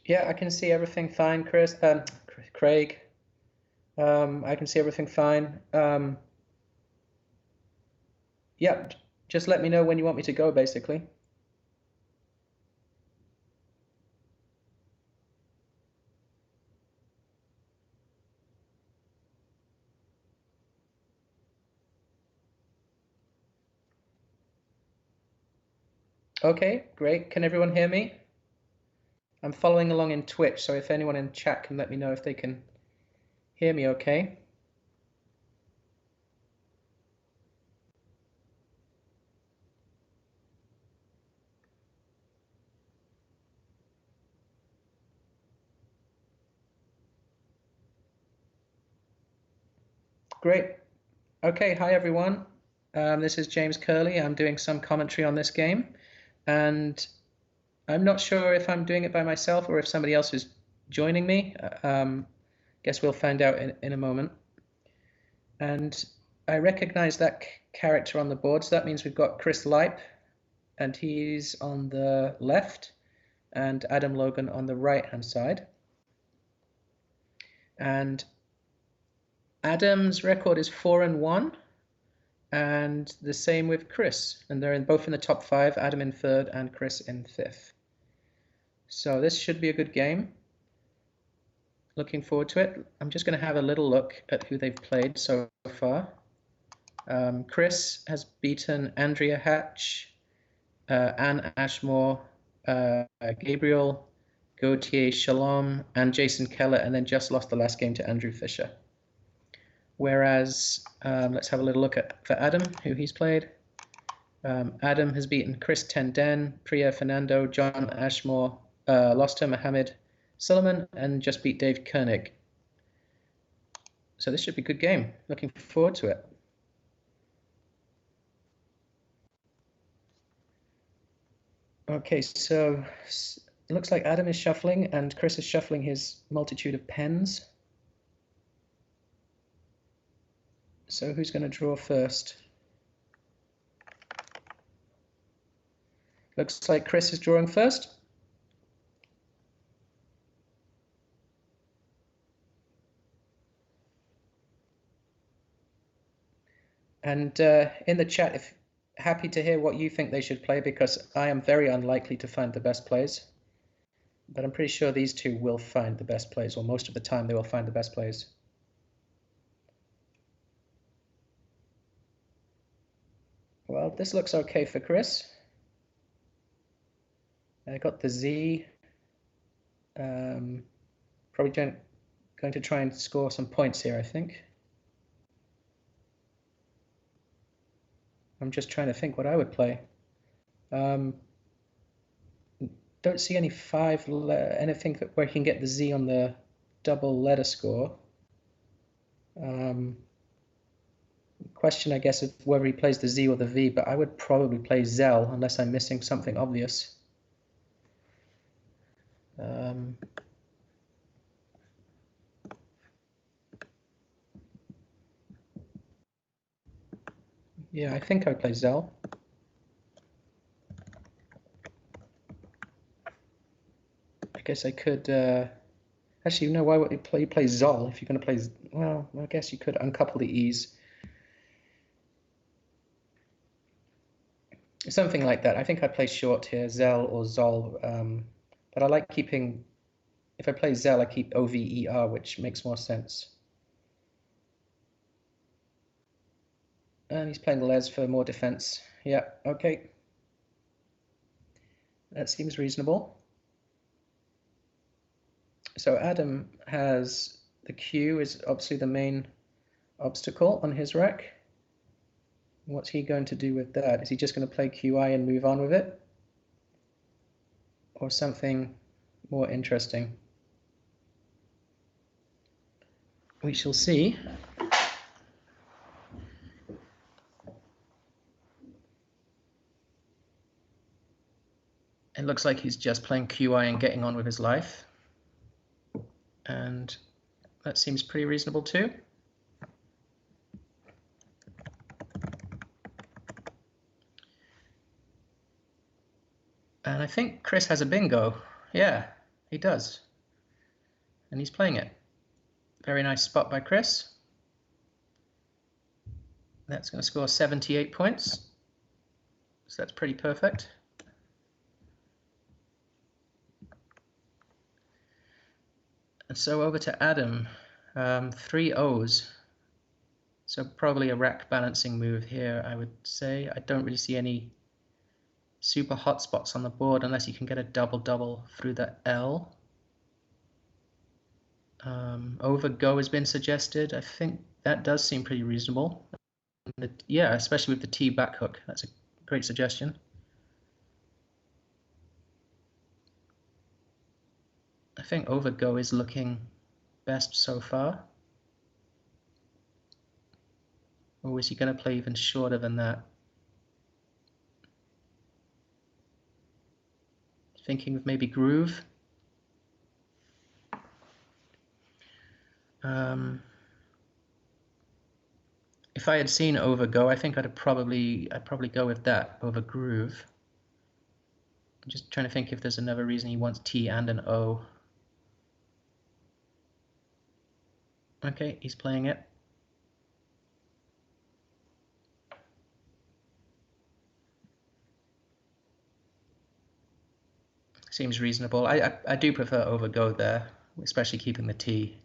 Yeah, I can see everything fine, Chris. Craig. I can see everything fine. Yeah, just let me know when you want me to go, basically. Okay, great. Can everyone hear me? I'm following along in Twitch, so if anyone in chat can let me know if they can hear me okay. Great. Okay, hi everyone. This is James Curley. I'm doing some commentary on this game, and I'm not sure if I'm doing it by myself or if somebody else is joining me. Guess we'll find out in a moment. And I recognize that character on the board, so that means we've got Chris Lipe, and he's on the left, and Adam Logan on the right-hand side. And Adam's record is 4-1, and the same with Chris, and they're both in the top 5, Adam in 3rd and Chris in 5th. So this should be a good game. Looking forward to it. I'm just going to have a little look at who they've played so far. Chris has beaten Andrea Hatch, Anne Ashmore, Gabriel, Gautier Shalom, and Jason Keller, and then just lost the last game to Andrew Fisher. Whereas, let's have a little look for Adam, who he's played. Adam has beaten Chris Tenden, Priya Fernando, John Ashmore, lost to Mohammed Suleiman, and just beat Dave Koenig. So this should be a good game. Looking forward to it. Okay, so it looks like Adam is shuffling and Chris is shuffling his multitude of pens. So who's going to draw first? Looks like Chris is drawing first. And in the chat, if happy to hear what you think they should play, because I am very unlikely to find the best plays. But I'm pretty sure these two will find the best plays, or most of the time they will find the best plays. Well, this looks okay for Chris. I got the Z. Probably going to try and score some points here, I think. I'm just trying to think what I would play. Don't see any anything where he can get the Z on the double letter score. Question, I guess, of whether he plays the Z or the V, but I would probably play Zell unless I'm missing something obvious. Yeah, I think I would play Zell. I guess I could. Actually, no. Why would you play Zoll if you're going to play? Well, I guess you could uncouple the E's. Something like that. I think I'd play short here, Zell or Zoll. But I like keeping. If I play Zell, I keep OVER, which makes more sense. And he's playing Les for more defense. Yeah, okay. That seems reasonable. So Adam has the Q is obviously the main obstacle on his rack. What's he going to do with that? Is he just going to play QI and move on with it? Or something more interesting? We shall see. It looks like he's just playing QI and getting on with his life. And that seems pretty reasonable too. And I think Chris has a bingo. Yeah, He does. And he's playing it. Very nice spot by Chris. That's going to score 78 points. So that's pretty perfect. And so over to Adam. 3 O's. So probably a rack balancing move here, I would say. I don't really see any super hot spots on the board unless you can get a double-double through the L. Over go has been suggested. I think that does seem pretty reasonable. Yeah, especially with the T back hook. That's a great suggestion. I think over go is looking best so far. Or is he going to play even shorter than that? Thinking of maybe groove. If I had seen over go, I think I'd probably go with that over groove. I'm just trying to think if there's another reason he wants T and an O. Okay, he's playing it. Seems reasonable. I do prefer over go there, especially keeping the T.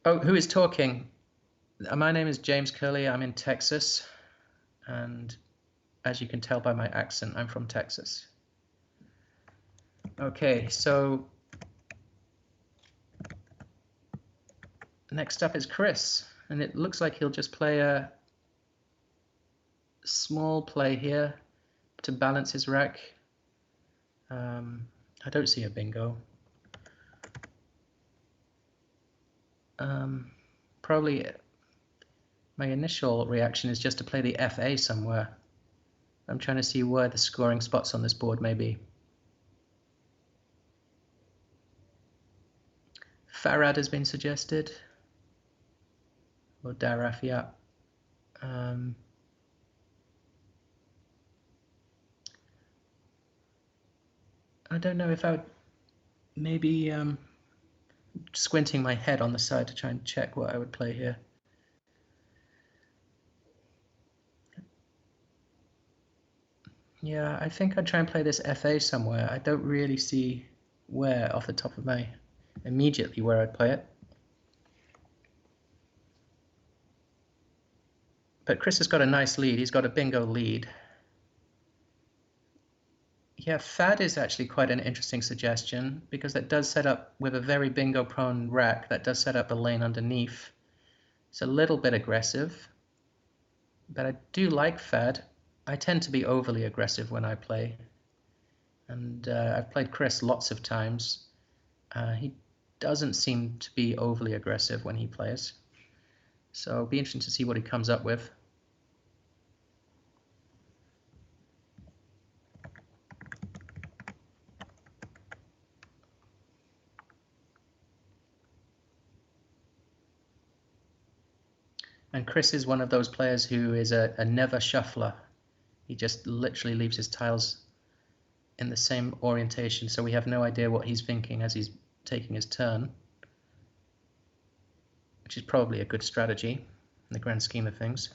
Oh, who is talking? My name is James Curley. I'm in Texas, and as you can tell by my accent, I'm from Texas. Okay, so next up is Chris, and it looks like he'll just play a small play here to balance his rack. I don't see a bingo. Probably my initial reaction is just to play the FA somewhere. I'm trying to see where the scoring spots on this board may be. Farad has been suggested. Or Daraf, yeah. I don't know if I would maybe squinting my head on the side to try and check what I would play here. Yeah, I think I'd try and play this FA somewhere. I don't really see where off the top of my immediately where I'd play it. But Chris has got a nice lead. He's got a bingo lead. Yeah, Fad is actually quite an interesting suggestion because that does set up, with a very bingo prone rack, that does set up a lane underneath. It's a little bit aggressive, but I do like Fad. I tend to be overly aggressive when I play, and I've played Chris lots of times. He doesn't seem to be overly aggressive when he plays, so it'll be interesting to see what he comes up with. And Chris is one of those players who is a never shuffler. He just literally leaves his tiles in the same orientation, so we have no idea what he's thinking as he's taking his turn, which is probably a good strategy in the grand scheme of things.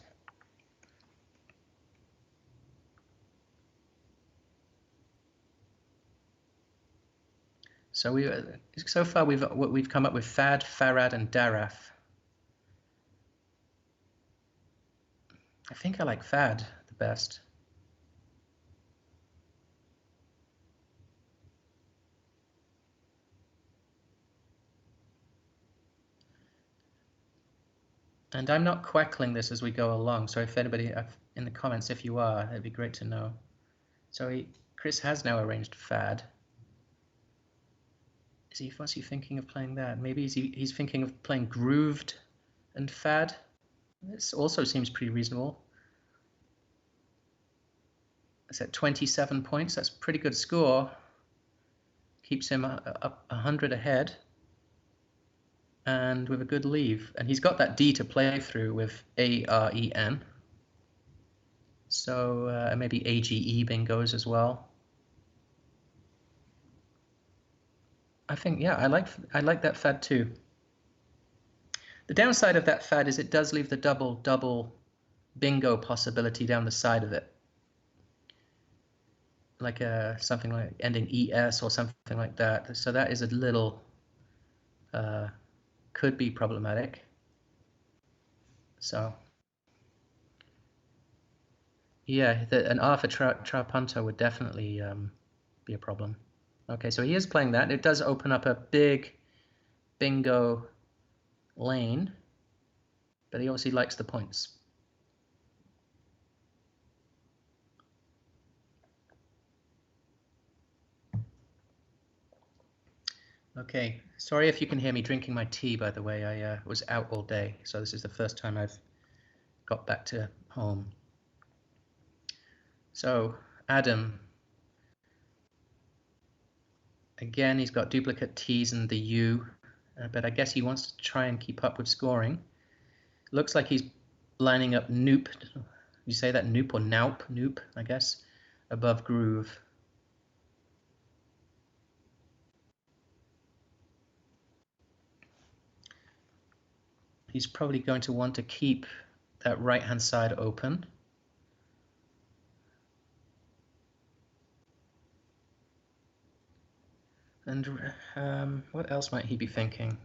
So so far we've come up with Fad, Farad, and Daraf. I think I like Fad the best. And I'm not quackling this as we go along, so if anybody in the comments, if you are, it'd be great to know. So Chris has now arranged Fad. What's he thinking of playing that? Maybe he's thinking of playing Grooved and Fad. This also seems pretty reasonable. It's at 27 points. That's a pretty good score. Keeps him up 100 ahead. And with a good leave. And he's got that D to play through with A-R-E-N. So maybe AGE bingos as well. I think, yeah, I like that fad too. The downside of that fad is it does leave the double bingo possibility down the side of it, like something like ending ES or something like that. So that is a little could be problematic. So yeah, an R for Trapunto would definitely be a problem. Okay, so he is playing that. It does open up a big bingo lane, but he obviously likes the points. Okay, sorry if you can hear me drinking my tea, by the way. I was out all day, so this is the first time I've got back to home. So, Adam, again, he's got duplicate T's and the U, but I guess he wants to try and keep up with scoring. Looks like he's lining up Noop. You say that Noop or Naup? Noop, I guess, above groove. He's probably going to want to keep that right-hand side open. And what else might he be thinking?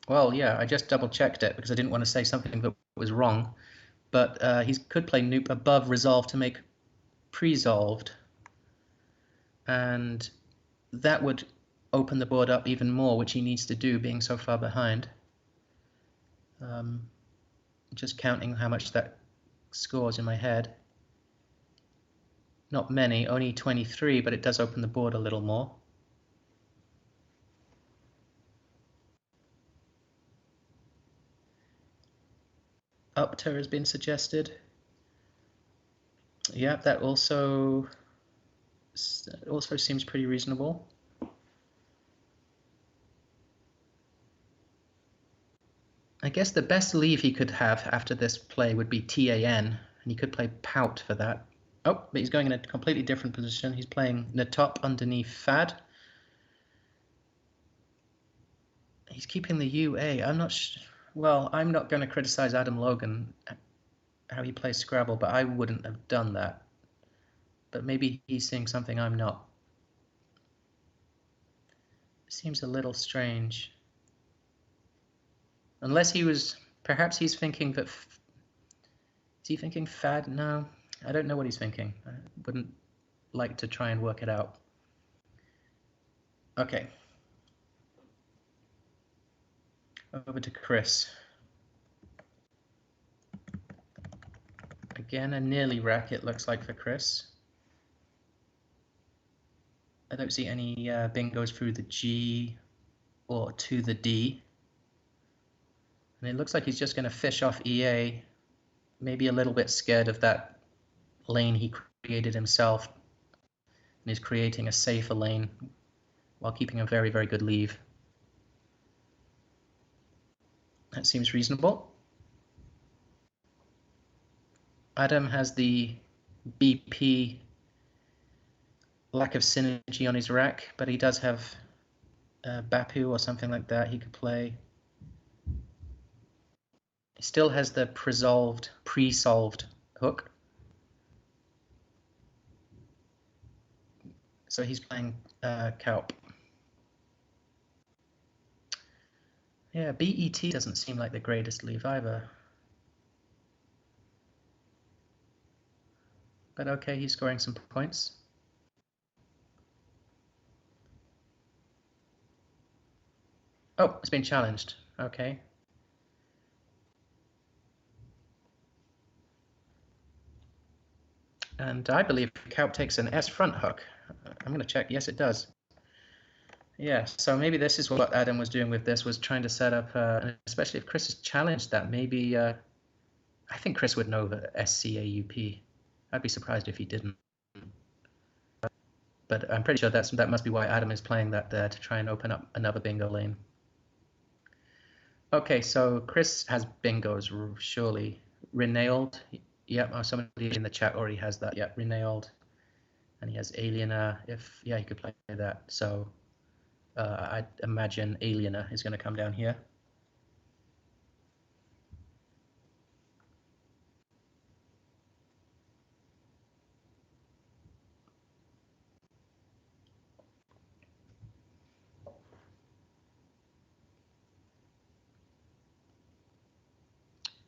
Well, yeah, I just double-checked it because I didn't want to say something that was wrong. But he could play Noop above Resolve to make pre-solved. And that would open the board up even more, which he needs to do, being so far behind. Just counting how much that scores in my head. Not many, only 23, but it does open the board a little more. Upter has been suggested. Yeah, that also seems pretty reasonable. I guess the best leave he could have after this play would be TAN, and he could play Pout for that. Oh, but he's going in a completely different position. He's playing the top underneath Fad. He's keeping the UA. I'm not well, I'm not going to criticize Adam Logan how he plays Scrabble, but I wouldn't have done that. But maybe he's seeing something I'm not. Seems a little strange. Unless he was, perhaps he's thinking that, is he thinking Fad? No, I don't know what he's thinking. I wouldn't like to try and work it out. Okay. Over to Chris. Again, a nearly rack, it looks like, for Chris. I don't see any bingos through the G or to the D. And it looks like he's just going to fish off EA, maybe a little bit scared of that lane he created himself, and is creating a safer lane while keeping a very, very good leave. That seems reasonable. Adam has the BP lack of synergy on his rack, but he does have Bapu or something like that he could play. He still has the pre-solved hook. So he's playing Kaup. Yeah, BET doesn't seem like the greatest leave either. But okay, he's scoring some points. Oh, it's been challenged. Okay. And I believe Kaup takes an S front hook. I'm going to check. Yes, it does. Yeah, so maybe this is what Adam was doing with this, was trying to set up, especially if Chris has challenged that, maybe, I think Chris would know the SCAUP. I'd be surprised if he didn't. But I'm pretty sure that must be why Adam is playing that there, to try and open up another bingo lane. Okay, so Chris has bingos, surely. Renailed. Yep, oh, somebody in the chat already has that. Yep, Renailed. And he has Aliener. Yeah, he could play that. So I'd imagine aliener is going to come down here.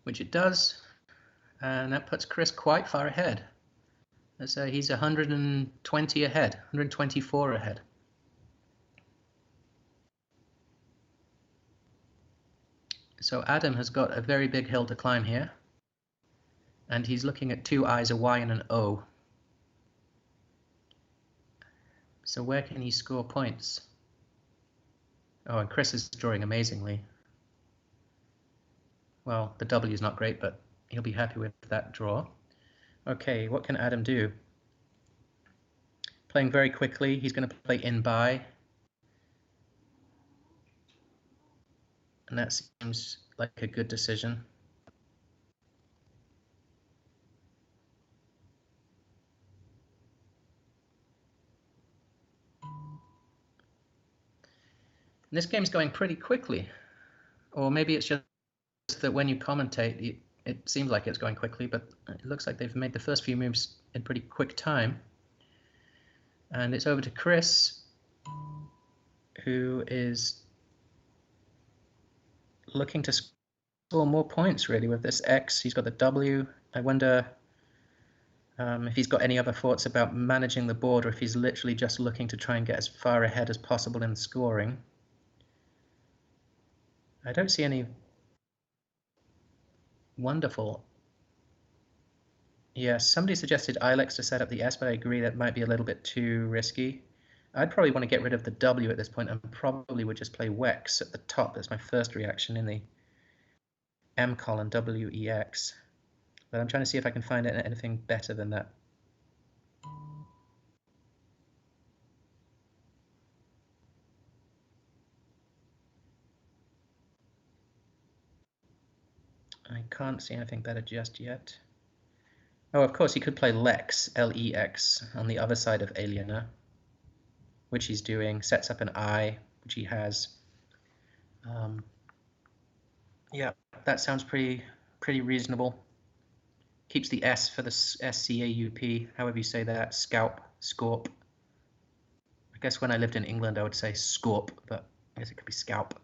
Which it does, and that puts Chris quite far ahead. So he's 120 ahead, 124 ahead. So Adam has got a very big hill to climb here, and he's looking at two I's, a Y, and an O. So where can he score points? Oh, and Chris is drawing amazingly. Well, the W is not great, but he'll be happy with that draw. Okay, what can Adam do? Playing very quickly, he's going to play in by. And that seems like a good decision. And this game's going pretty quickly. Or maybe it's just that when you commentate, it seems like it's going quickly, but it looks like they've made the first few moves in pretty quick time. And it's over to Chris, who is looking to score more points, really, with this X. He's got the W. I wonder if he's got any other thoughts about managing the board, or if he's literally just looking to try and get as far ahead as possible in scoring. I don't see any wonderful. Yeah, somebody suggested Ilex to set up the S, but I agree that might be a little bit too risky. I'd probably want to get rid of the W at this point and probably would just play Wex at the top. That's my first reaction in the M column, WEX. But I'm trying to see if I can find anything better than that. I can't see anything better just yet. Oh, of course, he could play Lex, L-E-X, on the other side of Aliena, which he's doing, sets up an I, which he has. Yeah, that sounds pretty reasonable. Keeps the S for the S-C-A-U-P, however you say that, scalp, scorp. I guess when I lived in England, I would say scorp, but I guess it could be scalp.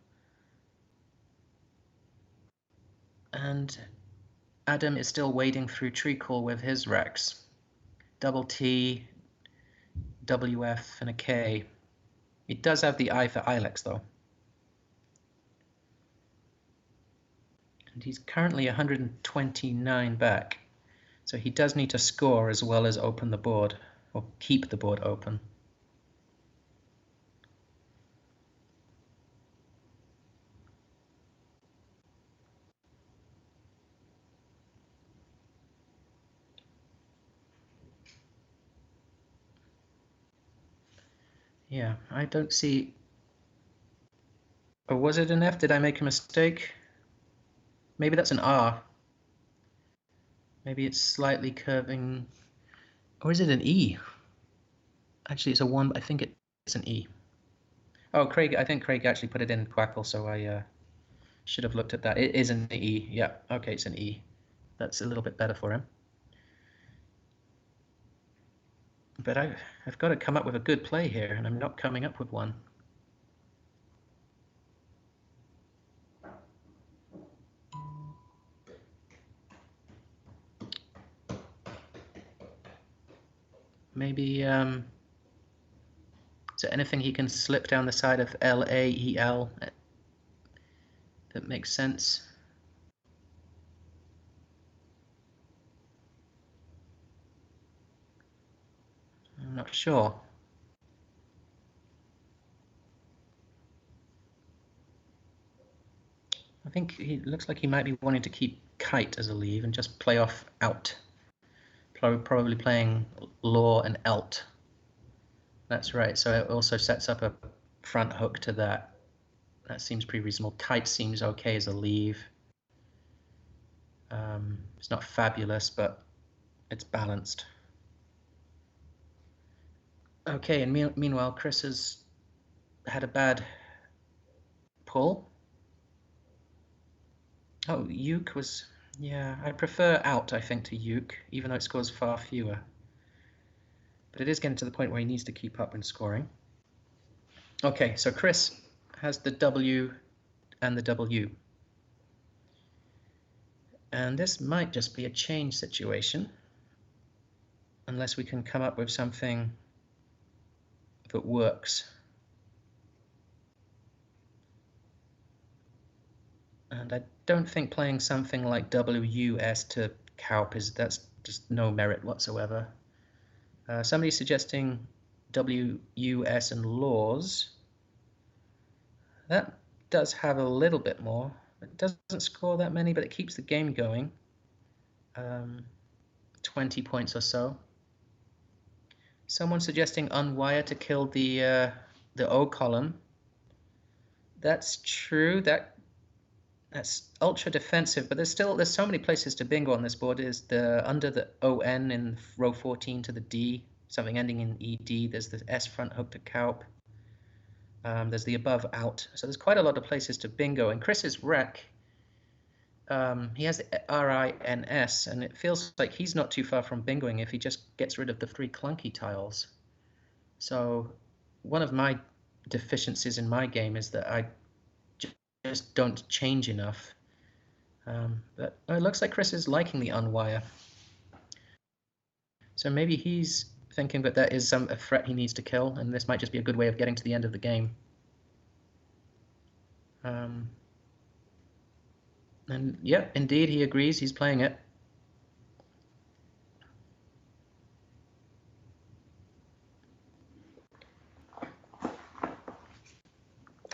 And Adam is still wading through treacle with his Rex. Double T, WF, and a K. He does have the I for Ilex, though. And he's currently 129 back. So he does need to score as well as open the board, or keep the board open. Yeah, I don't see... Or was it an F? Did I make a mistake? Maybe that's an R. Maybe it's slightly curving. Or is it an E? Actually, it's a 1, but I think it's an E. Oh, Craig, I think Craig actually put it in Quackle, so I should have looked at that. It is an E. Yeah, okay, it's an E. That's a little bit better for him. But I've got to come up with a good play here, and I'm not coming up with one. Maybe, is there anything he can slip down the side of L-A-E-L that makes sense? I'm not sure. I think he looks like he might be wanting to keep kite as a leave and just play off out. Probably playing law and alt. That's right, so it also sets up a front hook to that. That seems pretty reasonable. Kite seems okay as a leave. It's not fabulous, but it's balanced. Okay, and meanwhile, Chris has had a bad pull. Oh, uke was, yeah, I prefer out, I think, to uke, even though it scores far fewer. But it is getting to the point where he needs to keep up in scoring. Okay, so Chris has the W and the W. And this might just be a change situation, unless we can come up with something that works. And I don't think playing something like WS to Kaup that's just no merit whatsoever. Somebody's suggesting WUS and laws. That does have a little bit more. It doesn't score that many, but it keeps the game going. 20 points or so. Someone suggesting unwire to kill the O column. That's true. That's ultra defensive, but there's so many places to bingo on this board. Is the under the ON in row 14 to the D, something ending in ED. There's the S front hook to Kaup. There's the above out. So there's quite a lot of places to bingo. And Chris's rec, he has the RINS, and it feels like he's not too far from bingoing if he just gets rid of the 3 clunky tiles. So one of my deficiencies in my game is that I just don't change enough. But it looks like Chris is liking the unwire. So maybe he's thinking that that is a threat he needs to kill, and this might just be a good way of getting to the end of the game. And yeah, indeed, he agrees. He's playing it.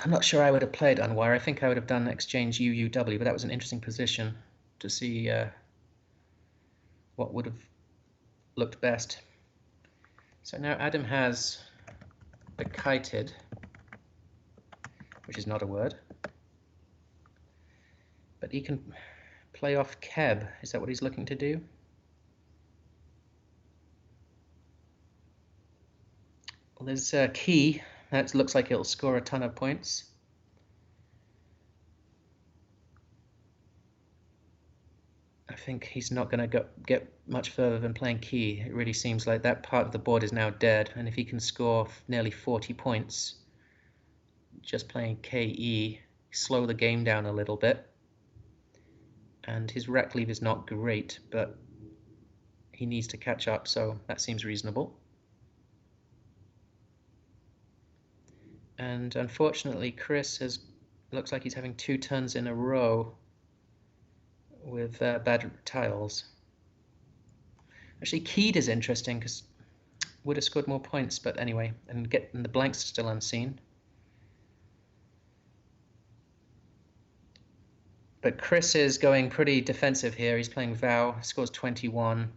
I'm not sure I would have played unwire. I think I would have done exchange UUW, but that was an interesting position to see what would have looked best. So now Adam has the kited, which is not a word, but he can play off Keb. Is that what he's looking to do? Well, there's a key. That looks like it'll score a ton of points. I think he's not going to get much further than playing key. It really seems like that part of the board is now dead, and if he can score nearly 40 points just playing KE, slow the game down a little bit. And his rec leave is not great, but he needs to catch up, so that seems reasonable. And unfortunately, Chris looks like he's having 2 turns in a row with bad tiles. Actually, keyed is interesting because would have scored more points, but anyway, and the blanks are still unseen. But Chris is going pretty defensive here. He's playing Vow, scores 21,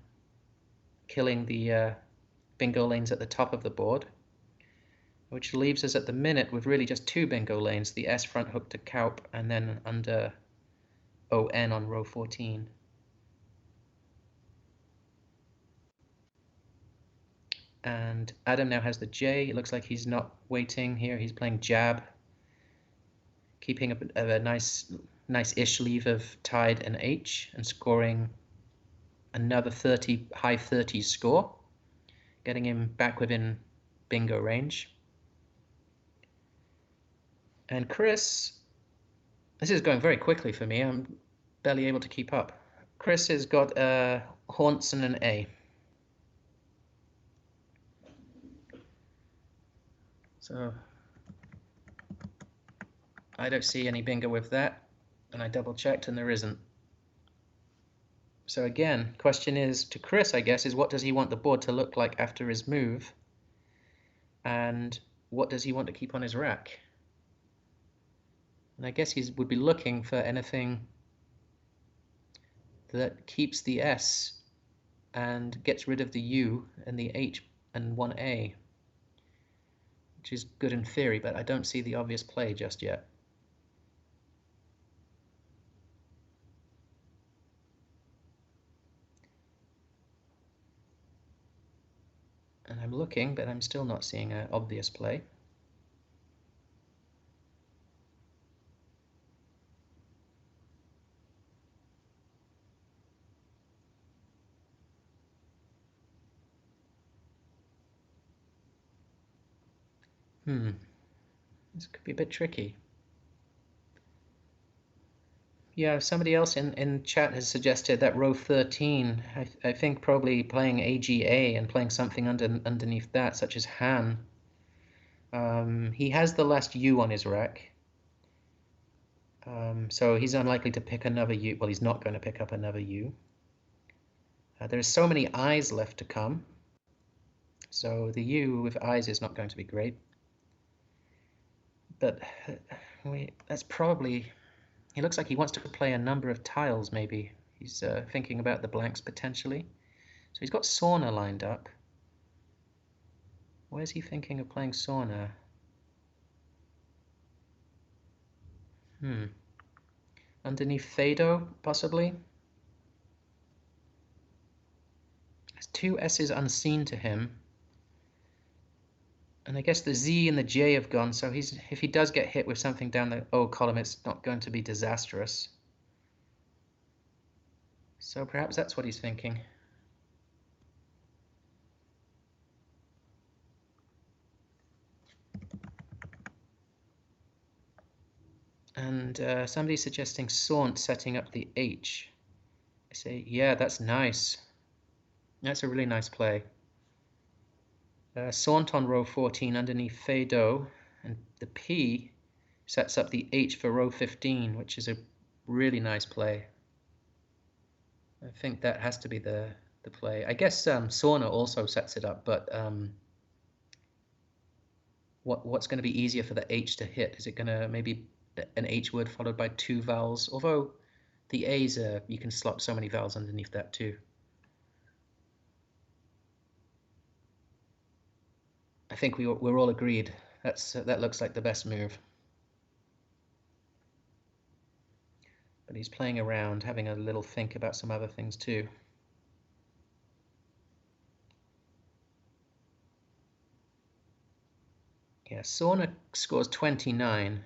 killing the bingo lanes at the top of the board, which leaves us at the minute with really just 2 bingo lanes, the S front hook to Kaup and then under ON on row 14. And Adam now has the J. It looks like he's not waiting here. He's playing jab, keeping a nice-ish leave of tide and H and scoring another high 30s score, getting him back within bingo range. And Chris, this is going very quickly for me. I'm barely able to keep up. Chris has got haunts and an A. So I don't see any bingo with that, and I double checked and there isn't. So again, question is to Chris, I guess, is what does he want the board to look like after his move? And what does he want to keep on his rack? And I guess he would be looking for anything that keeps the S and gets rid of the U and the H and 1A, which is good in theory, but I don't see the obvious play just yet. And I'm looking, but I'm still not seeing an obvious play. This could be a bit tricky. Yeah, somebody else in chat has suggested that row 13, I think probably playing AGA and playing something underneath that, such as Han. He has the last U on his rack. So he's unlikely to pick another U. Well, he's not going to pick up another U. There's so many I's left to come. So the U with I's is not going to be great. But that's probably... He looks like he wants to play a number of tiles, maybe. He's thinking about the blanks potentially. So he's got Sauna lined up. Where's he thinking of playing Sauna? Underneath Fado, possibly? There's two S's unseen to him. And I guess the Z and the J have gone, so if he does get hit with something down the O column, it's not going to be disastrous. So perhaps that's what he's thinking. And somebody's suggesting Saunt setting up the H. I say, yeah, that's nice. That's a really nice play. Saunt on row 14 underneath Fado, and the P sets up the H for row 15, which is a really nice play. I think that has to be the play. I guess Sauna also sets it up, but what's going to be easier for the H to hit? Is it going to maybe an H word followed by two vowels? Although the A's, you can slot so many vowels underneath that too. I think we're all agreed. That looks like the best move. But he's playing around, having a little think about some other things too. Yeah, Sauna scores 29.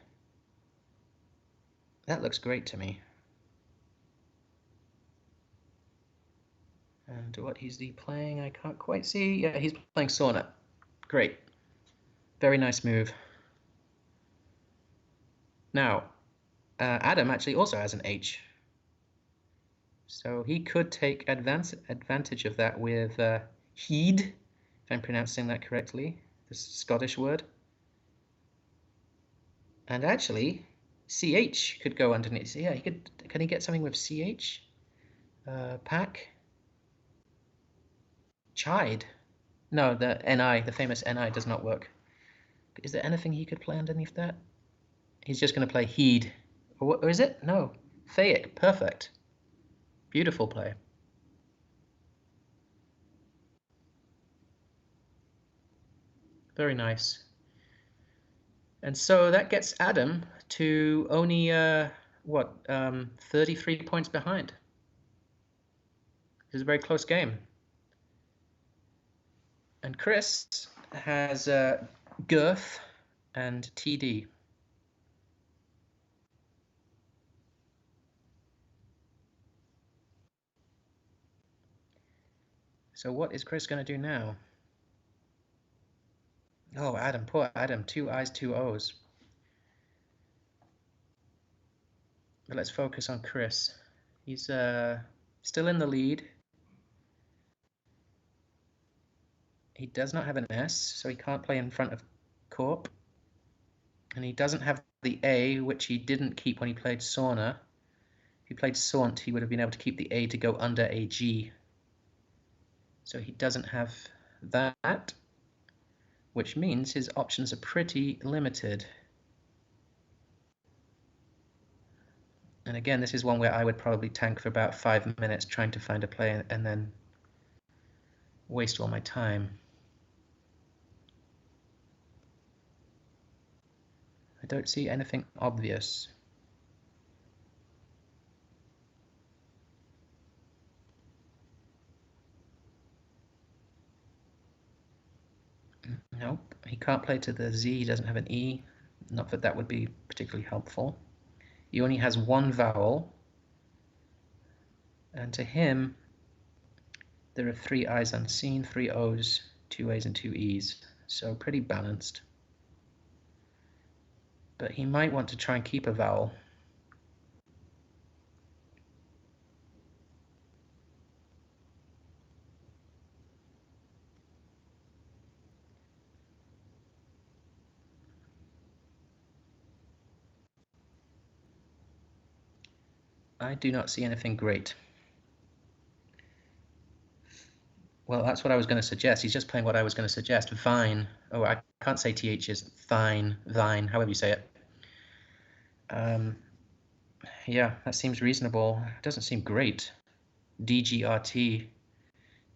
That looks great to me. And what is he playing? I can't quite see. Yeah, he's playing Sauna. Great. Very nice move. Now, Adam actually also has an H. So he could take advantage of that with heed, if I'm pronouncing that correctly, this Scottish word. And actually, CH could go underneath. Yeah, he could. Can he get something with CH? Pack? Chide? No, the NI, the famous NI does not work. Is there anything he could play underneath that? He's just going to play heed. Or is it? No. Faic. Perfect. Beautiful play. Very nice. And so that gets Adam to only, 33 points behind. This is a very close game. And Chris has Girth and TD. So what is Chris going to do now? Oh, Adam, poor Adam. 2 I's, 2 O's. But let's focus on Chris. He's still in the lead. He does not have an S, so he can't play in front of Corp. And he doesn't have the A, which he didn't keep when he played Sauna. If he played Saunt, he would have been able to keep the A to go under a G. So he doesn't have that, which means his options are pretty limited. And again, this is one where I would probably tank for about 5 minutes trying to find a play and then waste all my time. I don't see anything obvious. Nope, he can't play to the Z, he doesn't have an E. Not that that would be particularly helpful. He only has one vowel. And to him, there are 3 I's unseen, 3 O's, 2 A's and 2 E's. So pretty balanced. but he might want to try and keep a vowel. I do not see anything great. Well, that's what I was going to suggest. He's just playing what I was going to suggest. Vine. Oh, I can't say THs. Vine, vine, however you say it. Yeah, that seems reasonable. It doesn't seem great. DGRT.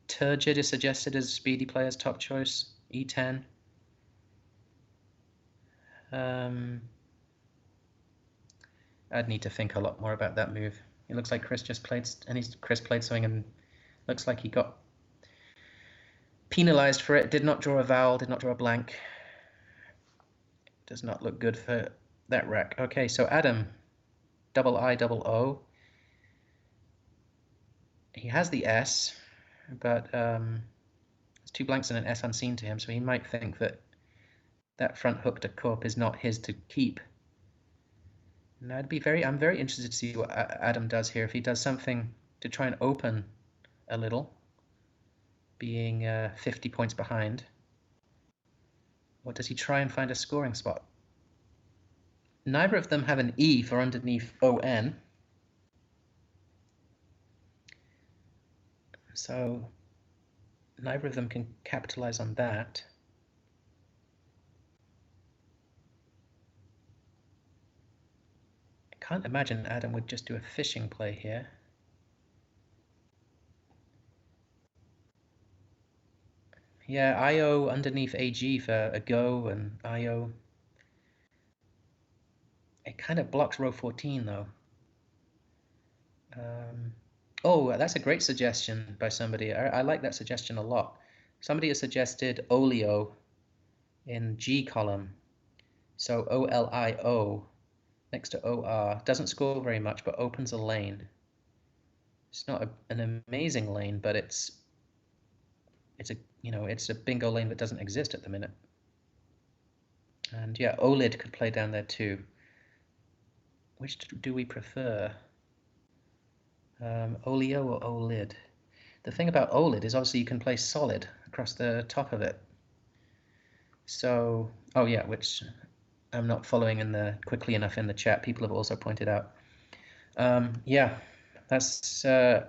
Turgid is suggested as speedy player's top choice. E10. I'd need to think a lot more about that move. It looks like Chris just played, and Chris played something, and looks like he got penalized for it. Did not draw a vowel, did not draw a blank. Does not look good for that rack. Okay, so Adam, double I, double O. He has the S, but there's 2 blanks and an S unseen to him, so he might think that that front hook to corp is not his to keep. And I'm very interested to see what Adam does here. If he does something to try and open a little, being 50 points behind, or does he try and find a scoring spot? Neither of them have an E for underneath ON. So neither of them can capitalize on that. I can't imagine Adam would just do a fishing play here. Yeah, IO underneath AG for a go, and IO. It kind of blocks row 14 though. Oh, that's a great suggestion by somebody. I like that suggestion a lot. Somebody has suggested Olio in G column. So OLIO next to OR. Doesn't score very much, but opens a lane. It's not an amazing lane, but it's a bingo lane that doesn't exist at the minute. And yeah, OLID could play down there too. Which do we prefer? Olio or OLID? The thing about OLID is obviously you can play solid across the top of it. So, oh yeah, which I'm not following quickly enough in the chat. People have also pointed out. Yeah, that's a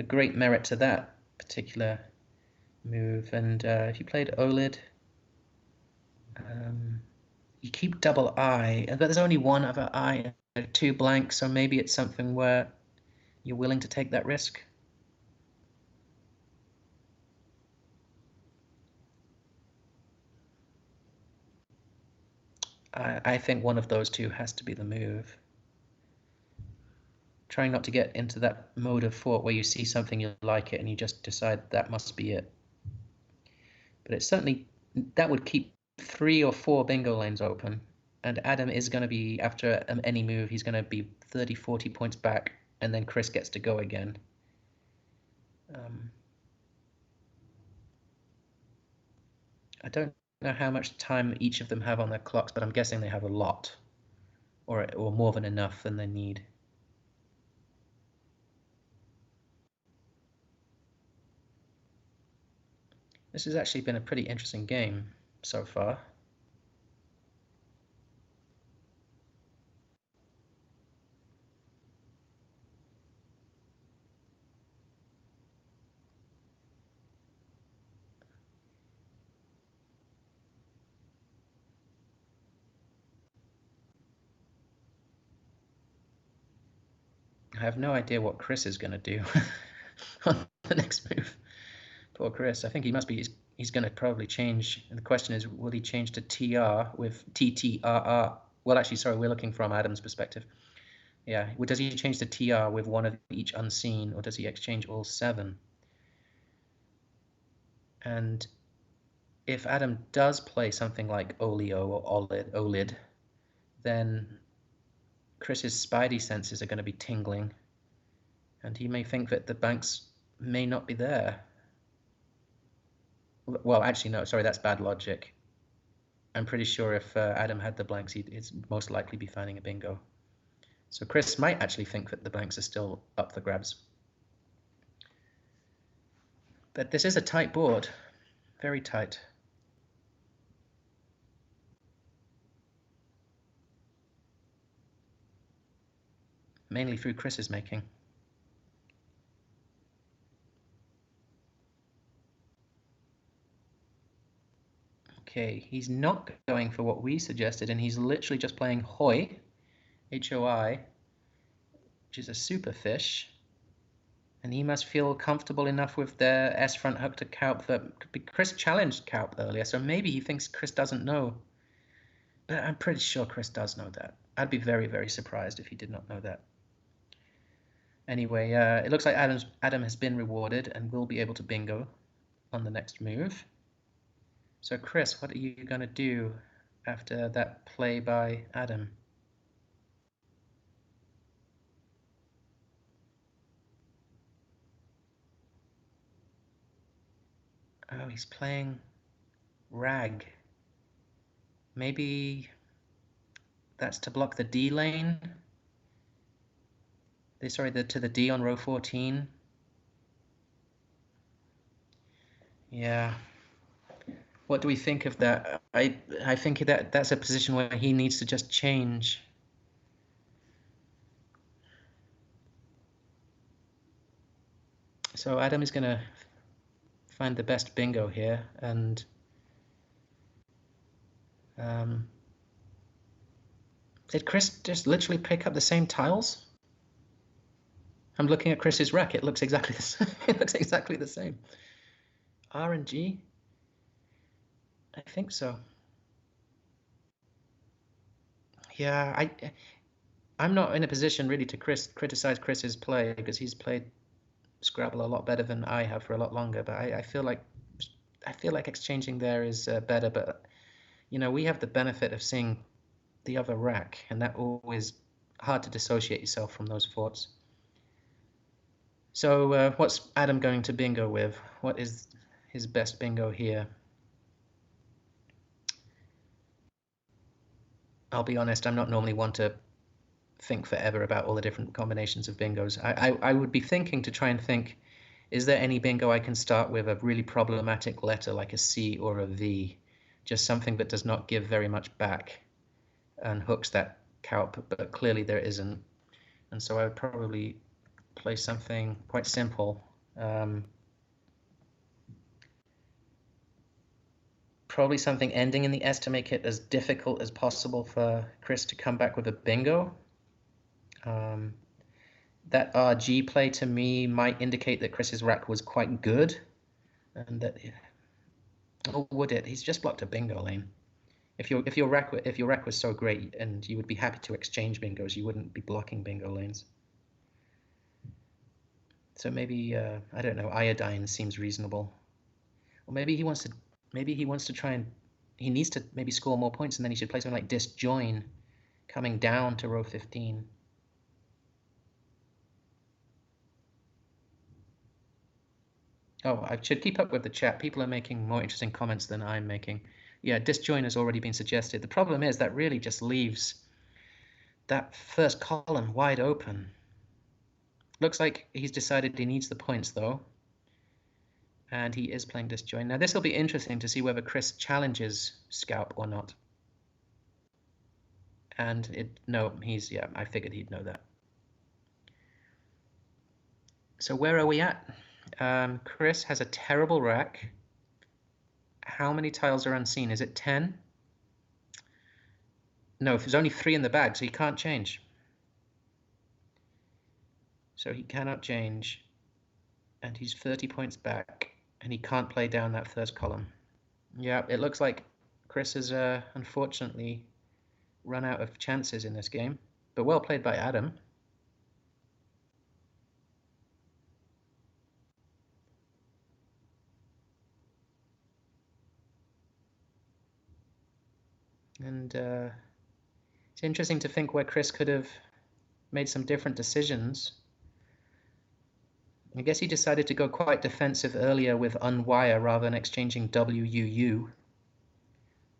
great merit to that particular move. And if you played OLID, you keep double I, but there's only one other I and 2 blanks, so maybe it's something where you're willing to take that risk. I think one of those 2 has to be the move. Trying not to get into that mode of thought where you see something, you like it, and you just decide that must be it. But it's certainly, that would keep 3 or 4 bingo lanes open. And Adam is going to be, after any move, he's going to be 30, 40 points back, and then Chris gets to go again. I don't know how much time each of them have on their clocks, but I'm guessing they have a lot, or more than enough than they need. This has actually been a pretty interesting game so far. I have no idea what Chris is going to do on the next move. Poor Chris. I think he must be, he's going to probably change. And the question is, will he change to TR with TTRR? Well, actually, sorry, we're looking from Adam's perspective. Yeah, does he change to TR with one of each unseen, or does he exchange all 7? And if Adam does play something like Olio or OLID, then Chris's spidey senses are going to be tingling, and he may think that the banks may not be there. Well, actually, no, sorry, that's bad logic. I'm pretty sure if Adam had the blanks, he'd most likely be finding a bingo. So Chris might actually think that the blanks are still up for grabs. But this is a tight board, very tight. Mainly through Chris's making. Okay, he's not going for what we suggested, and he's literally just playing Hoi, H-O-I, which is a super fish. And he must feel comfortable enough with the S front hook to Kaup that Chris challenged Kaup earlier, so maybe he thinks Chris doesn't know. But I'm pretty sure Chris does know that. I'd be very, very surprised if he did not know that. Anyway, it looks like Adam has been rewarded and will be able to bingo on the next move. So Chris, what are you going to do after that play by Adam? Oh, he's playing rag. Maybe that's to block the D lane. Sorry, to the D on row 14. Yeah. What do we think of that? I think that's a position where he needs to just change. So Adam is going to find the best bingo here, and did Chris just literally pick up the same tiles? I'm looking at Chris's rack. It looks exactly the same. It looks exactly the same. R and G? I think so. Yeah, I'm not in a position really to criticize Chris's play because he's played Scrabble a lot better than I have for a lot longer. But I feel like exchanging there is better. But you know, we have the benefit of seeing the other rack, and that always hard to dissociate yourself from those thoughts. So what's Adam going to bingo with? What is his best bingo here? I'll be honest, I'm not normally one to think forever about all the different combinations of bingos. I would be thinking to try and think, is there any bingo I can start with a really problematic letter like a C or a V? Just something that does not give very much back and hooks that Kaup, but clearly there isn't. And so I would probably play something quite simple. Probably something ending in the S to make it as difficult as possible for Chris to come back with a bingo. That RG play to me might indicate that Chris's rack was quite good, and that, oh, would it? He's just blocked a bingo lane. If your rack was so great and you would be happy to exchange bingos, you wouldn't be blocking bingo lanes. So maybe I don't know. Iodine seems reasonable, or maybe he wants to try and he needs to maybe score more points, and then he should play something like disjoin, coming down to row 15. Oh, I should keep up with the chat. People are making more interesting comments than I'm making. Yeah, disjoin has already been suggested. The problem is that really just leaves that first column wide open. Looks like he's decided he needs the points though. And he is playing disjoin. Now this will be interesting to see whether Chris challenges Scalp or not. And yeah, I figured he'd know that. So where are we at? Chris has a terrible rack. How many tiles are unseen? Is it 10? No, there's only 3 in the bag, so he can't change. So he cannot change, and he's 30 points back, and he can't play down that first column. Yeah, it looks like Chris has unfortunately run out of chances in this game, but well played by Adam. And it's interesting to think where Chris could have made some different decisions. I guess he decided to go quite defensive earlier with unwire rather than exchanging WUU.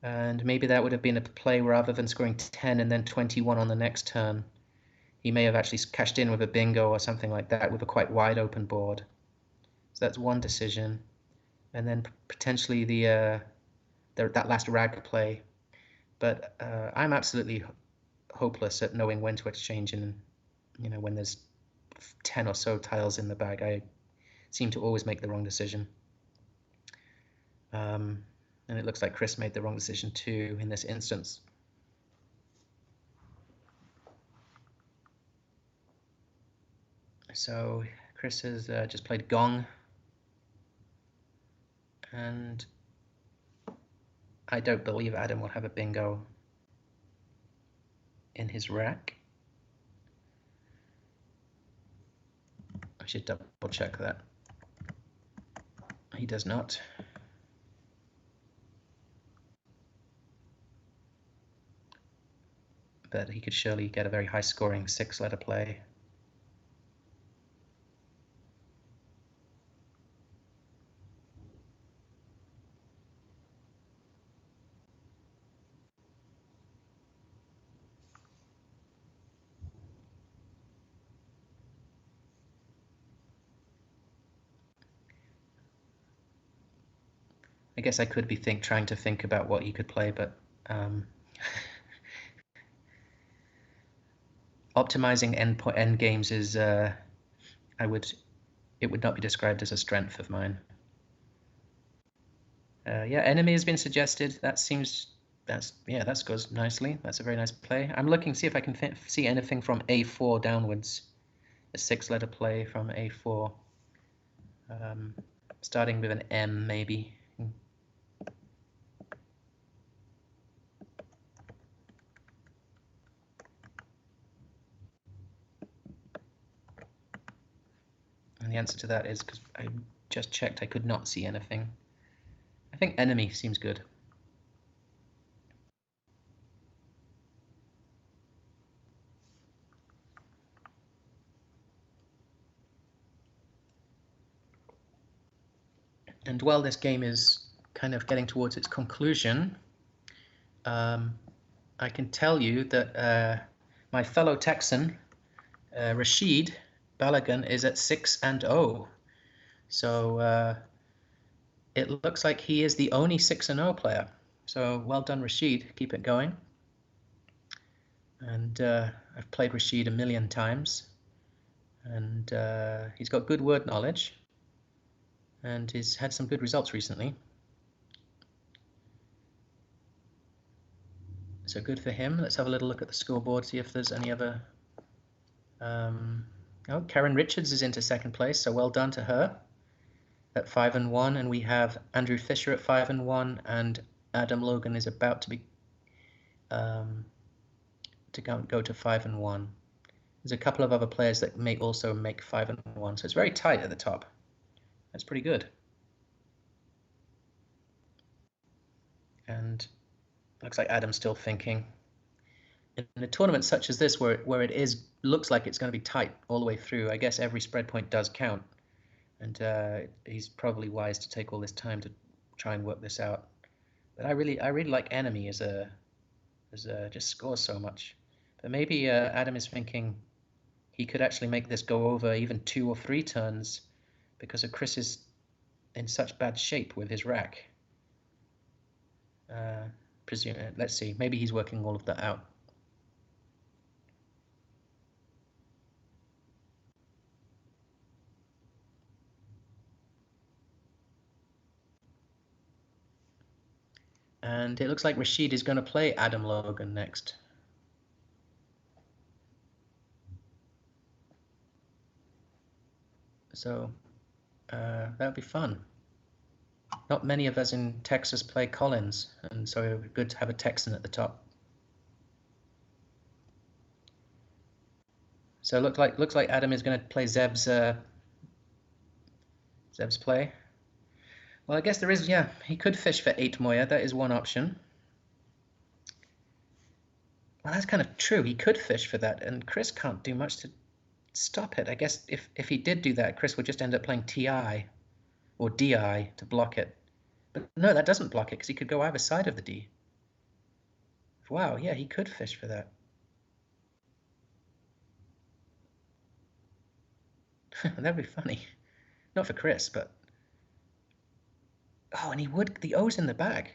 And maybe that would have been a play rather than scoring 10 and then 21 on the next turn. He may have actually cashed in with a bingo or something like that with a quite wide open board. So that's one decision. And then potentially that last rag play. But I'm absolutely hopeless at knowing when to exchange, and when there's 10 or so tiles in the bag, I seem to always make the wrong decision. And it looks like Chris made the wrong decision too in this instance. So Chris has just played Gong, and I don't believe Adam will have a bingo in his rack. I should double check that. He does not. But he could surely get a very high scoring 6-letter play. I guess I could be trying to think about what he could play, but optimizing end games is it would not be described as a strength of mine. Yeah, enemy has been suggested. That goes nicely. That's a very nice play. I'm looking see if I can see anything from A4 downwards. A 6-letter play from A4, starting with an M maybe. And the answer to that is, because I just checked, I could not see anything. I think enemy seems good. And while this game is kind of getting towards its conclusion, I can tell you that my fellow Texan, Rashid Balagan, is at 6-0. So it looks like he is the only 6-0 player. So well done, Rashid. Keep it going. And I've played Rashid a million times, and he's got good word knowledge, and he's had some good results recently. So good for him. Let's have a little look at the scoreboard, see if there's any other. Oh, Karen Richards is into second place, so well done to her at 5-1, and we have Andrew Fisher at 5-1, and Adam Logan is about to be to go to 5-1. There's a couple of other players that may also make 5-1, so it's very tight at the top. That's pretty good. And looks like Adam's still thinking. In a tournament such as this, where it looks like it's going to be tight all the way through, I guess every spread point does count, and he's probably wise to take all this time to try and work this out. But I really like enemy as just scores so much. But maybe Adam is thinking he could actually make this go over even 2 or 3 turns because of Chris is in such bad shape with his rack. Let's see, maybe he's working all of that out. And it looks like Rashid is going to play Adam Logan next. So that would be fun. Not many of us in Texas play Collins, and so it would be good to have a Texan at the top. So looks like Adam is going to play Zeb's play. Well, I guess there is, yeah, he could fish for 8 Moya. That is one option. Well, that's kind of true. He could fish for that, and Chris can't do much to stop it. I guess if he did do that, Chris would just end up playing TI or DI to block it. But no, that doesn't block it because he could go either side of the D. Wow, yeah, he could fish for that. That'd be funny. Not for Chris, but oh, and he would. The O's in the bag.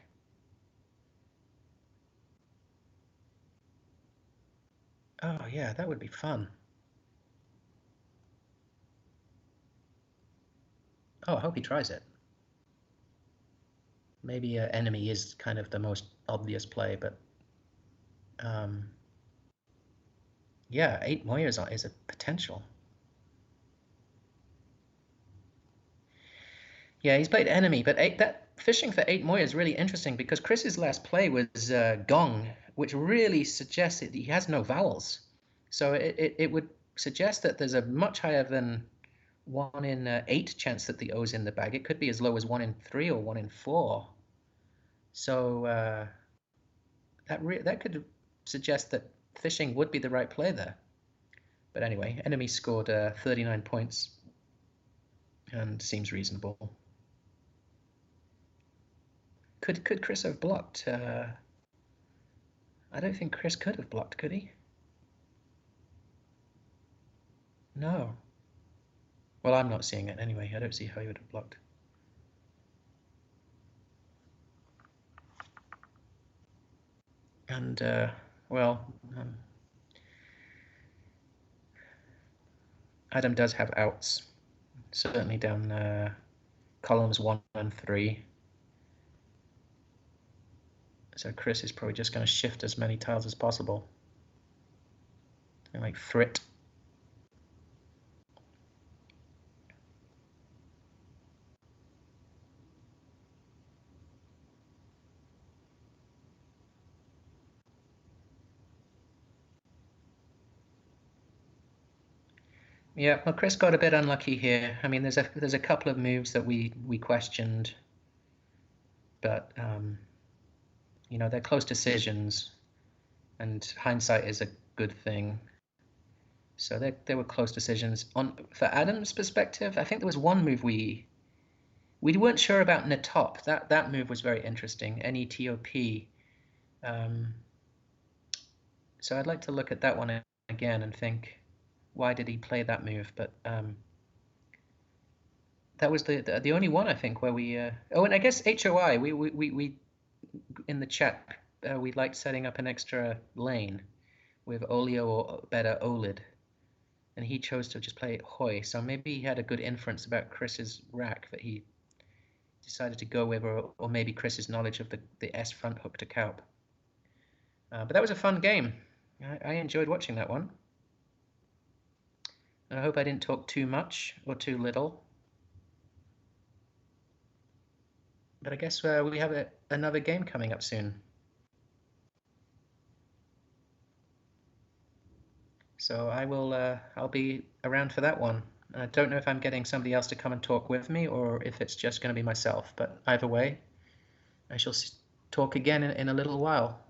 Oh yeah, that would be fun. Oh, I hope he tries it. Maybe enemy is kind of the most obvious play, but um, yeah, 8 Moyers is a potential. Yeah, he's played enemy, but that fishing for 8 Moya is really interesting because Chris's last play was Gong, which really suggests that he has no vowels. So it would suggest that there's a much higher than 1 in 8 chance that the O's in the bag. It could be as low as 1 in 3 or 1 in 4. So that could suggest that fishing would be the right play there. But anyway, enemy scored 39 points and seems reasonable. Could Chris have blocked? I don't think Chris could have blocked, could he? No. Well, I'm not seeing it anyway. I don't see how he would have blocked. And, well, Adam does have outs, certainly down columns 1 and 3. So Chris is probably just going to shift as many tiles as possible. Like Thrit. Yeah, well, Chris got a bit unlucky here. I mean, there's a couple of moves that we questioned, but you know, they're close decisions, and hindsight is a good thing. So there were close decisions. For Adam's perspective, I think there was one move we weren't sure about Netop. That move was very interesting. NETOP. Um, so I'd like to look at that one again and think, why did he play that move? But that was the only one I think where we. Oh, and I guess HOI. We in the chat we liked setting up an extra lane with Olio or better Olid, and he chose to just play Hoi. So maybe he had a good inference about Chris's rack that he decided to go with, or maybe Chris's knowledge of the S front hook to Kaup. But that was a fun game. I enjoyed watching that one. I hope I didn't talk too much or too little. But I guess we have another game coming up soon. So I'll be around for that one. I don't know if I'm getting somebody else to come and talk with me or if it's just going to be myself. But either way, I shall talk again in a little while.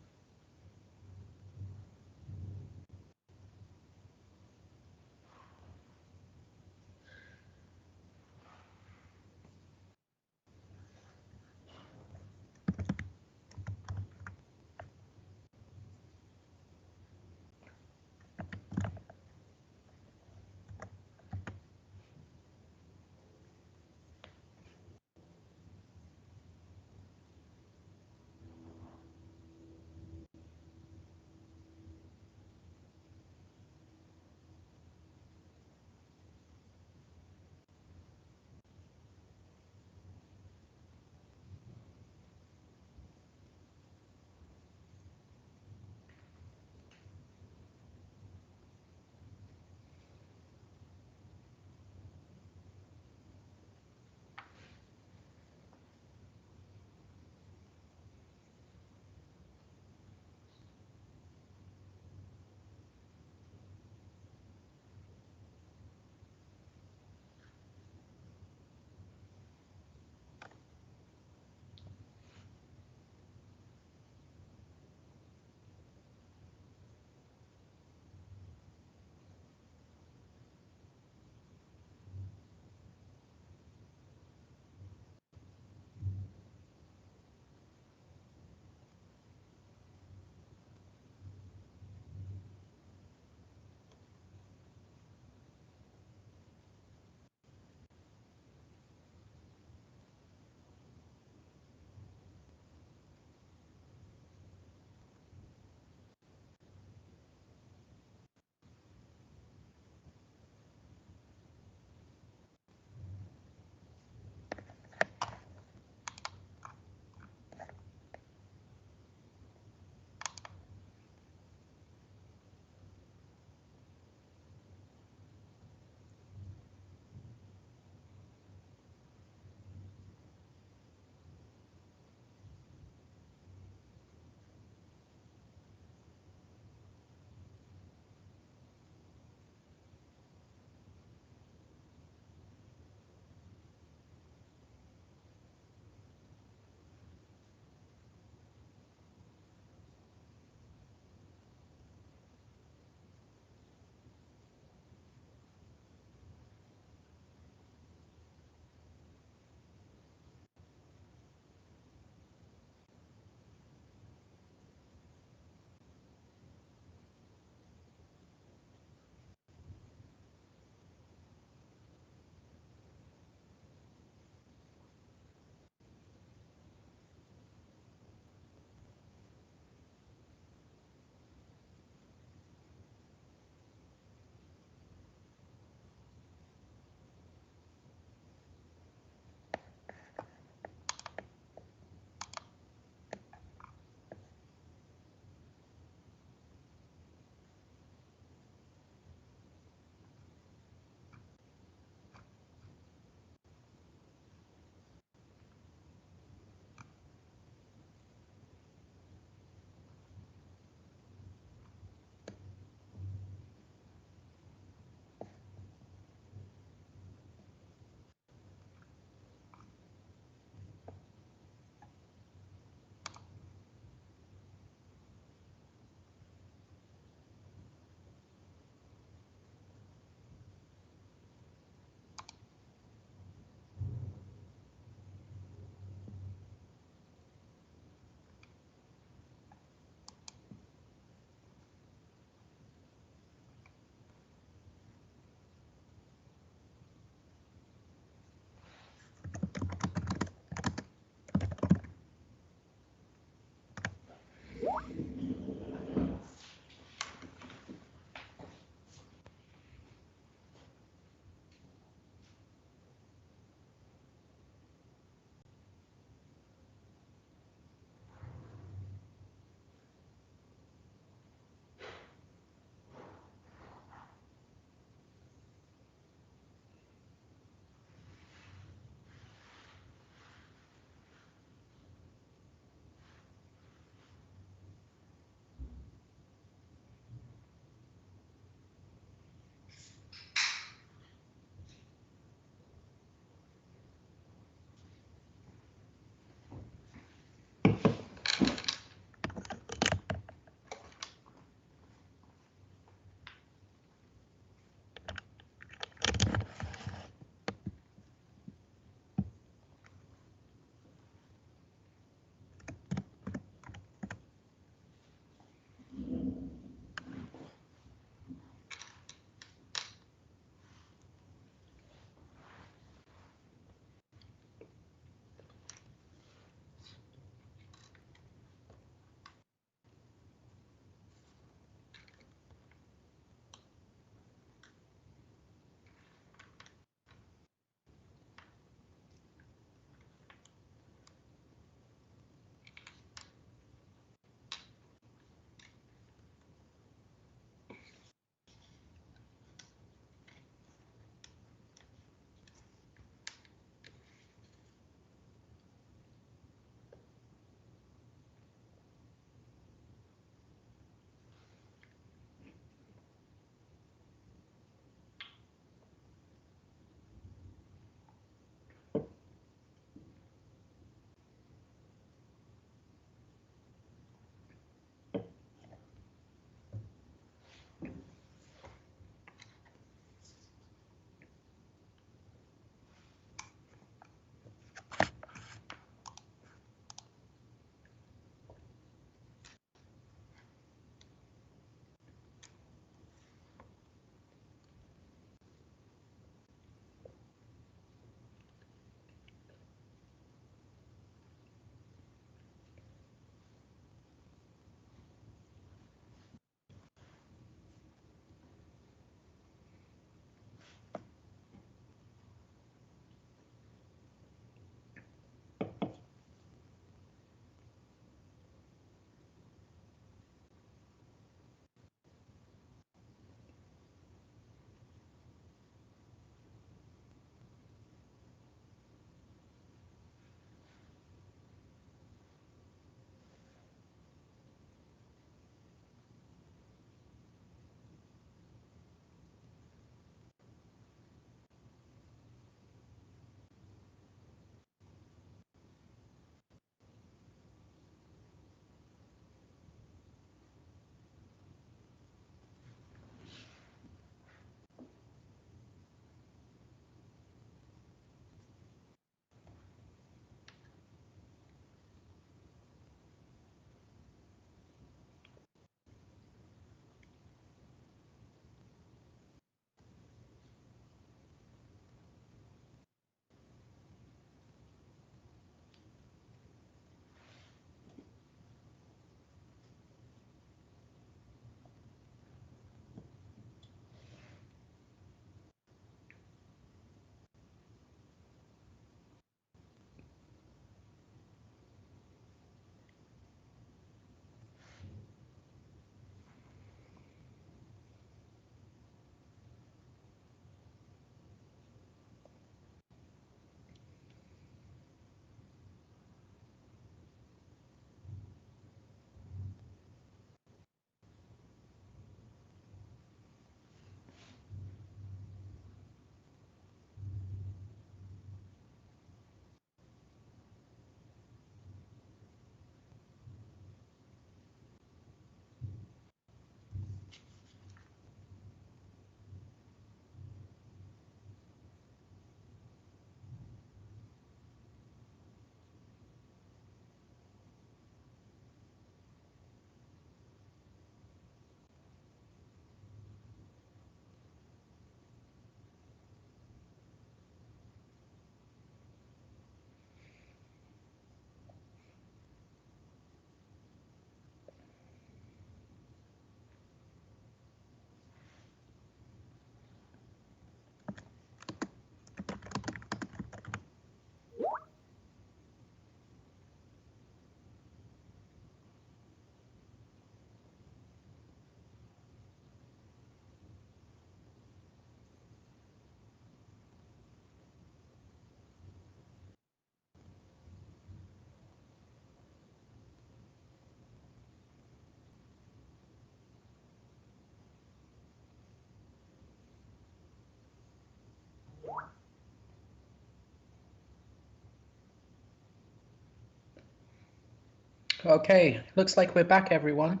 Okay, looks like we're back, everyone,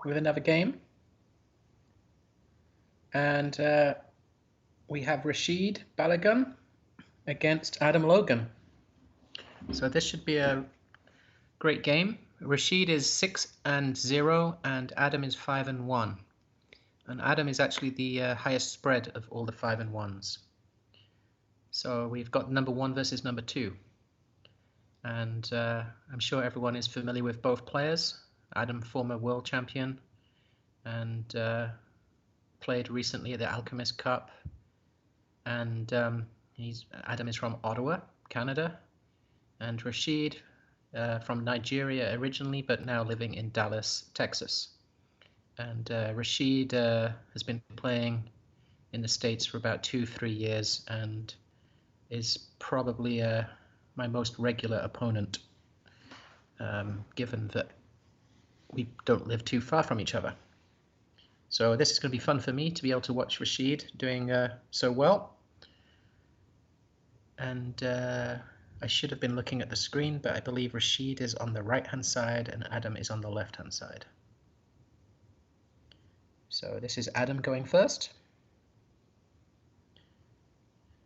with another game. And we have Rashid Balagun against Adam Logan. So this should be a great game. Rashid is 6-0 and Adam is 5-1. And Adam is actually the highest spread of all the 5-1s. So we've got number 1 versus number 2. And I'm sure everyone is familiar with both players. Adam, former world champion, and played recently at the Alchemist Cup. And Adam is from Ottawa, Canada, and Rashid from Nigeria originally, but now living in Dallas, Texas. And Rashid has been playing in the States for about 2-3 years and is probably my most regular opponent, given that we don't live too far from each other. So this is going to be fun for me to be able to watch Rashid doing so well. And I should have been looking at the screen, but I believe Rashid is on the right-hand side and Adam is on the left-hand side. So this is Adam going first,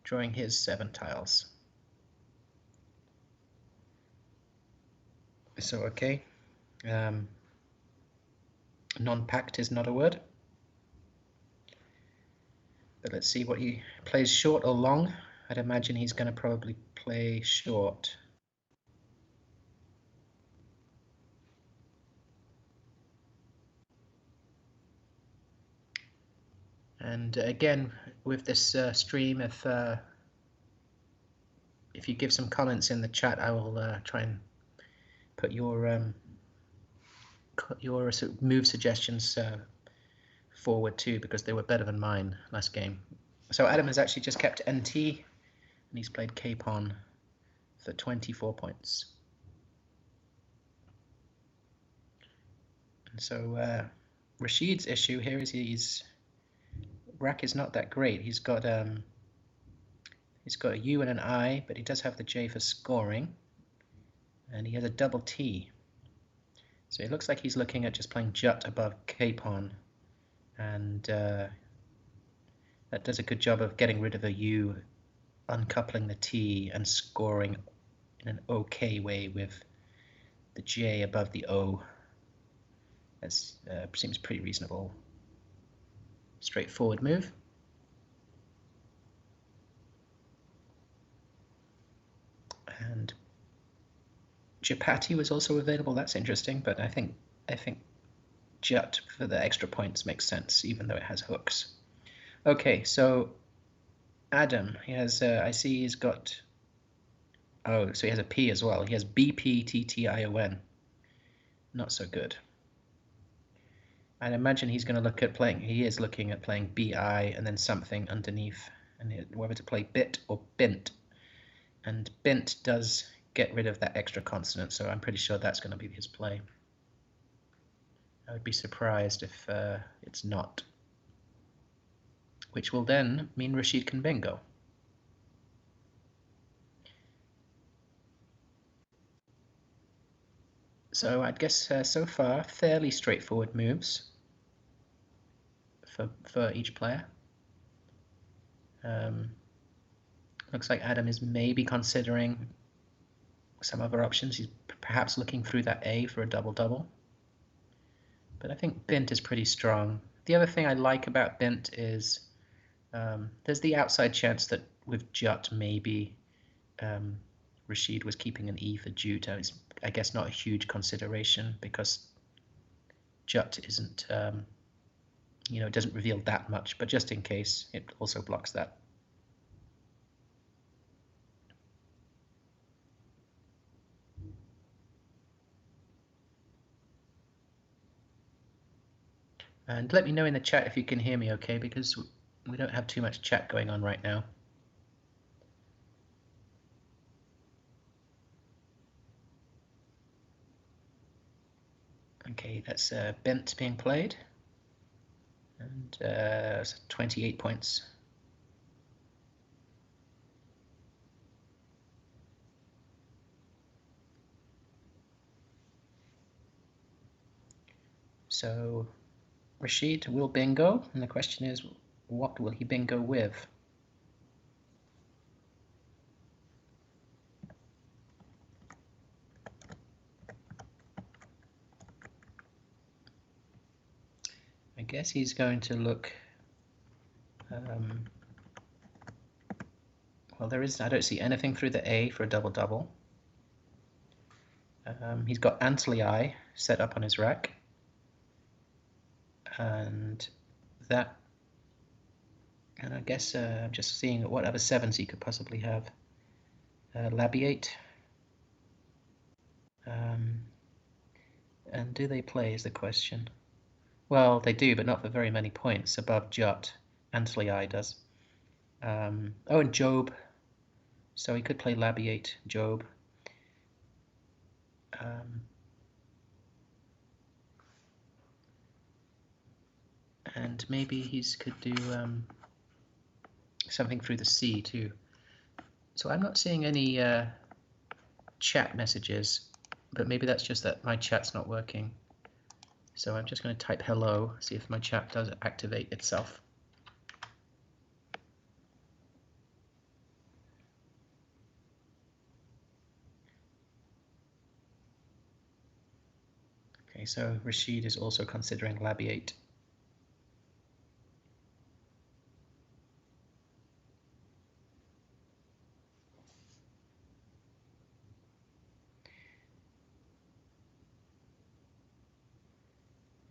drawing his 7 tiles. So okay, non-packed is not a word, but let's see what he plays, short or long. I'd imagine he's going to probably play short. And again, with this stream, if you give some comments in the chat, I will try and put your sort of move suggestions forward too, because they were better than mine last game. So Adam has actually just kept NT, and he's played Capon for 24 points. And so Rashid's issue here is his rack is not that great. He's got a U and an I, but he does have the J for scoring, and he has a double T. So it looks like he's looking at just playing Jut above Capon, and that does a good job of getting rid of the U, uncoupling the T, and scoring in an okay way with the J above the O. That seems pretty reasonable. Straightforward move. And Japati was also available. That's interesting, but I think Jut for the extra points makes sense, even though it has hooks. Okay, so Adam, he has I see he's got, oh, so he has a P as well. He has BPTTION. Not so good. I'd imagine he's going to look at playing, he is looking at playing BI and then something underneath, and whether to play bit or bint. And bint does get rid of that extra consonant, so I'm pretty sure that's going to be his play. I would be surprised if it's not. Which will then mean Rashid can bingo. So I'd guess so far fairly straightforward moves for each player. Looks like Adam is maybe considering some other options. He's perhaps looking through that A for a double-double. But I think bint is pretty strong. The other thing I like about bint is there's the outside chance that with Jut maybe Rashid was keeping an E for Jute. It's, I guess, not a huge consideration because Jut isn't, it doesn't reveal that much, but just in case, it also blocks that. And let me know in the chat if you can hear me okay, because we don't have too much chat going on right now. Okay, that's bent being played, and 28 points. So Rashid will bingo, and the question is, what will he bingo with? I guess he's going to look, well, I don't see anything through the A for a double-double. He's got Antley set up on his rack, and I guess I'm just seeing what other sevens he could possibly have. Labiate. And do they play is the question. Well, they do, but not for very many points above Jot. Antley does. Oh, and Job. So he could play Labiate, Job. And maybe he could do something through the C too. So I'm not seeing any chat messages, but maybe that's just that my chat's not working. So I'm just going to type hello, see if my chat does activate itself. Okay, so Rashid is also considering Labiate.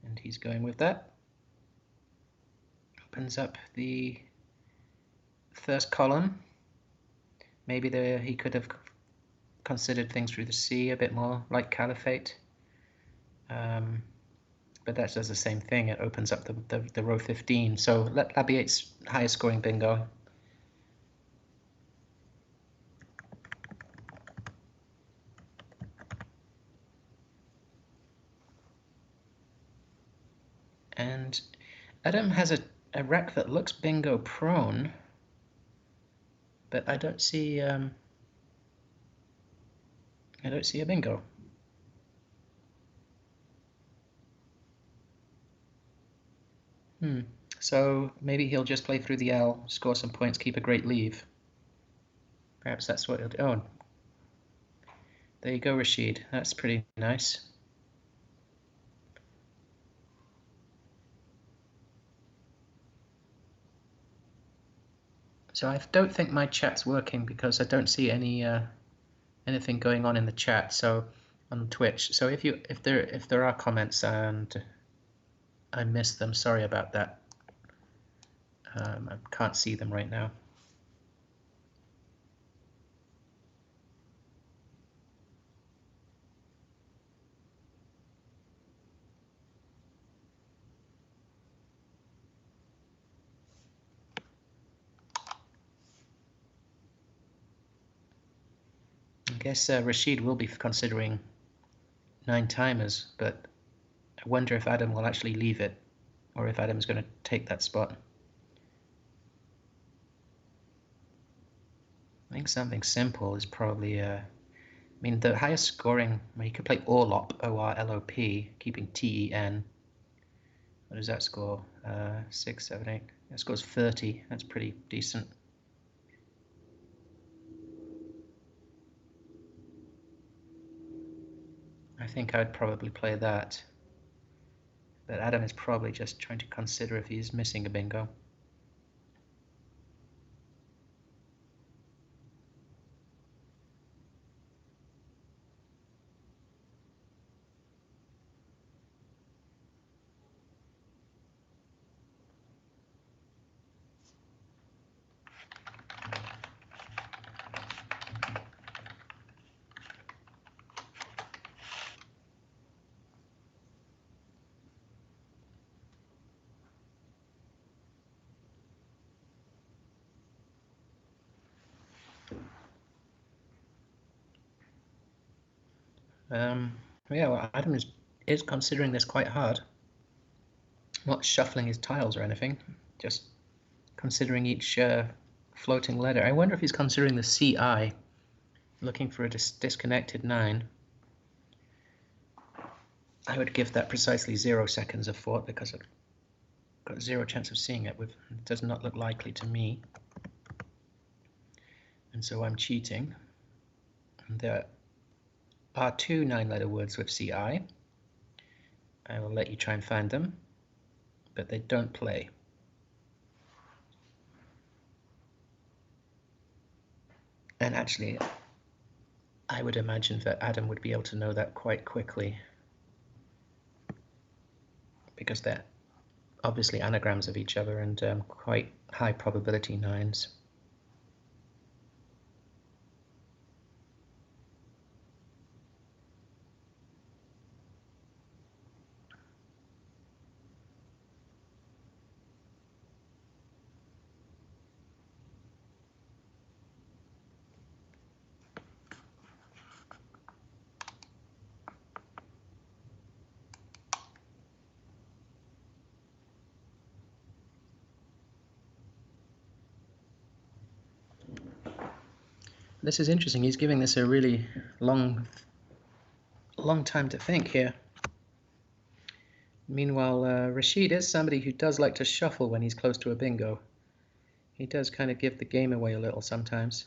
And he's going with that. Opens up the first column. Maybe he could have considered things through the C a bit more, like Caliphate. But that does the same thing. It opens up the row 15. So let Labiate's highest scoring bingo. And Adam has a rack that looks bingo prone, but I don't see a bingo. So maybe he'll just play through the L, score some points, keep a great leave. Perhaps that's what he'll do. Oh, there you go, Rashid. That's pretty nice. So I don't think my chat's working because I don't see any anything going on in the chat. So on Twitch. So if there are comments and I missed them, sorry about that. I can't see them right now. I guess Rashid will be considering 9 timers, but I wonder if Adam will actually leave it, or if Adam's going to take that spot. I think something simple is probably, I mean, the highest scoring, he could play Orlop, O-R-L-O-P, keeping T-E-N. What does that score? 6, 7, 8. That scores 30. That's pretty decent. I think I'd probably play that. But Adam is probably just trying to consider if he's missing a bingo. Yeah, well, Adam is considering this quite hard. Not shuffling his tiles or anything, just considering each floating letter. I wonder if he's considering the CI, looking for a disconnected 9. I would give that precisely 0 seconds of thought because I've got 0 chance of seeing it. It does not look likely to me. And so I'm cheating. And there are 2 9-letter words with CI. I will let you try and find them, but they don't play. And actually, I would imagine that Adam would be able to know that quite quickly, because they're obviously anagrams of each other and quite high probability 9s. This is interesting. He's giving this a really long time to think here. Meanwhile, Rashid is somebody who does like to shuffle when he's close to a bingo. He does kind of give the game away a little sometimes.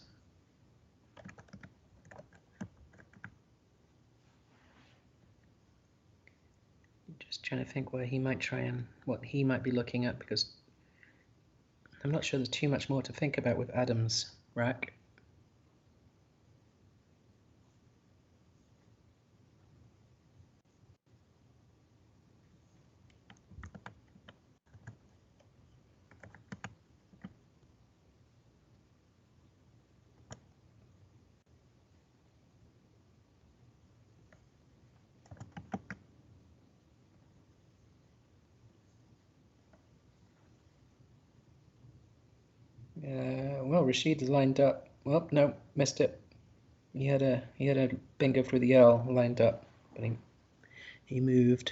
Just trying to think where he might try and what he might be looking at, because I'm not sure there's too much more to think about with Adam's rack. Well, Rashid lined up. Well, no, missed it. He had a bingo through the L lined up, but he moved.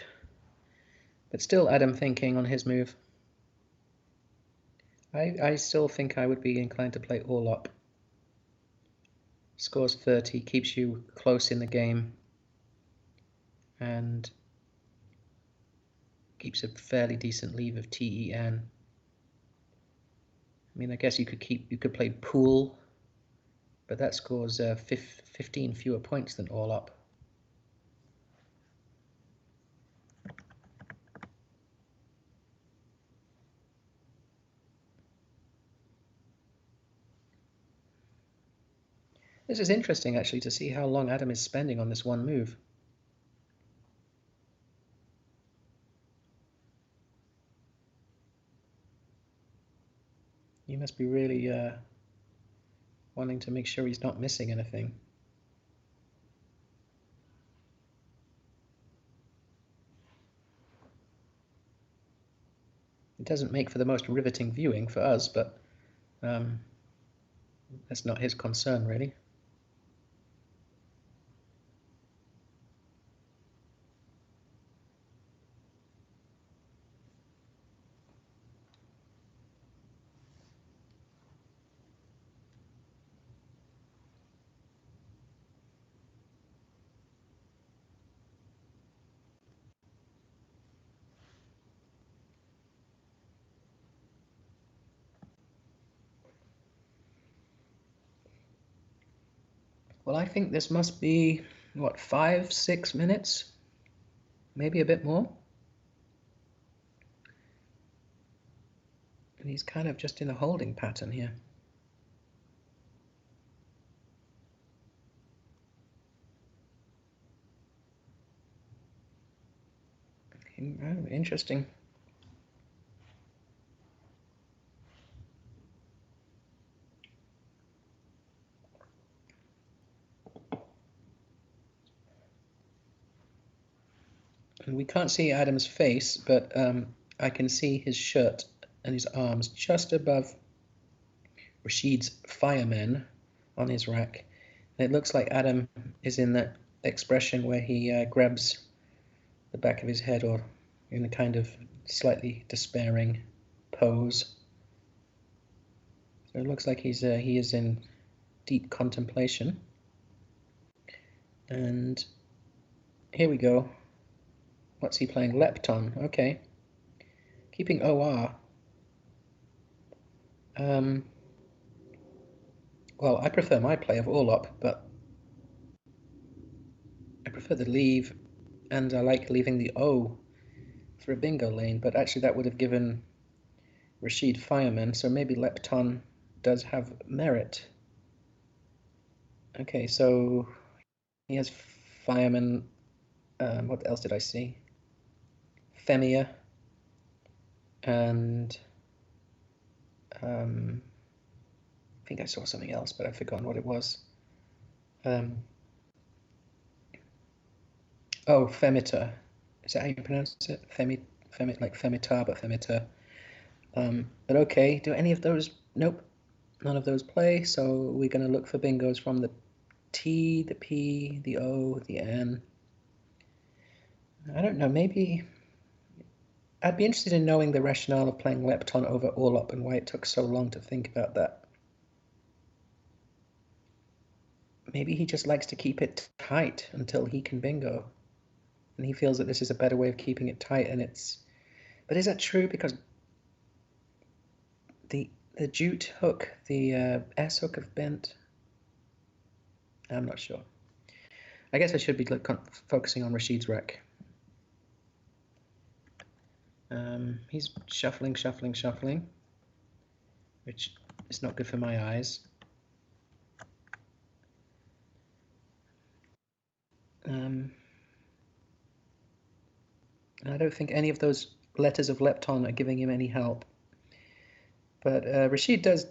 But still, Adam thinking on his move. I still think I would be inclined to play all up. Scores 30, keeps you close in the game, and keeps a fairly decent leave of TEN. I mean, I guess you could play pool, but that scores 15 fewer points than all up. This is interesting, actually, to see how long Adam is spending on this one move. He must be really wanting to make sure he's not missing anything. It doesn't make for the most riveting viewing for us, but that's not his concern, really. Well, I think this must be, what, 5-6 minutes? Maybe a bit more? And he's kind of just in a holding pattern here. Oh, interesting. And we can't see Adam's face, but I can see his shirt and his arms just above Rashid's firemen on his rack. And it looks like Adam is in that expression where he grabs the back of his head, or in a kind of slightly despairing pose. So it looks like he is in deep contemplation. And here we go. What's he playing? Lepton. Okay. Keeping OR. Well, I prefer my play of all up, but I prefer the leave, and I like leaving the O for a bingo lane, but actually that would have given Rashid fireman, so maybe Lepton does have merit. Okay, so he has fireman. What else did I see? Femia, and I think I saw something else, but I've forgotten what it was. Oh, Femita. Is that how you pronounce it? Like Femitar, but Femita. But okay, do any of those? Nope, none of those play. So we're going to look for bingos from the T, the P, the O, the N. I don't know, maybe I'd be interested in knowing the rationale of playing Lepton over all up and why it took so long to think about that. Maybe he just likes to keep it tight until he can bingo. And he feels that this is a better way of keeping it tight, and it's... But is that true? Because the jute hook, the S hook of bent, I'm not sure. I guess I should be focusing on Rashid's rec. He's shuffling, which is not good for my eyes. I don't think any of those letters of lepton are giving him any help. But Rashid does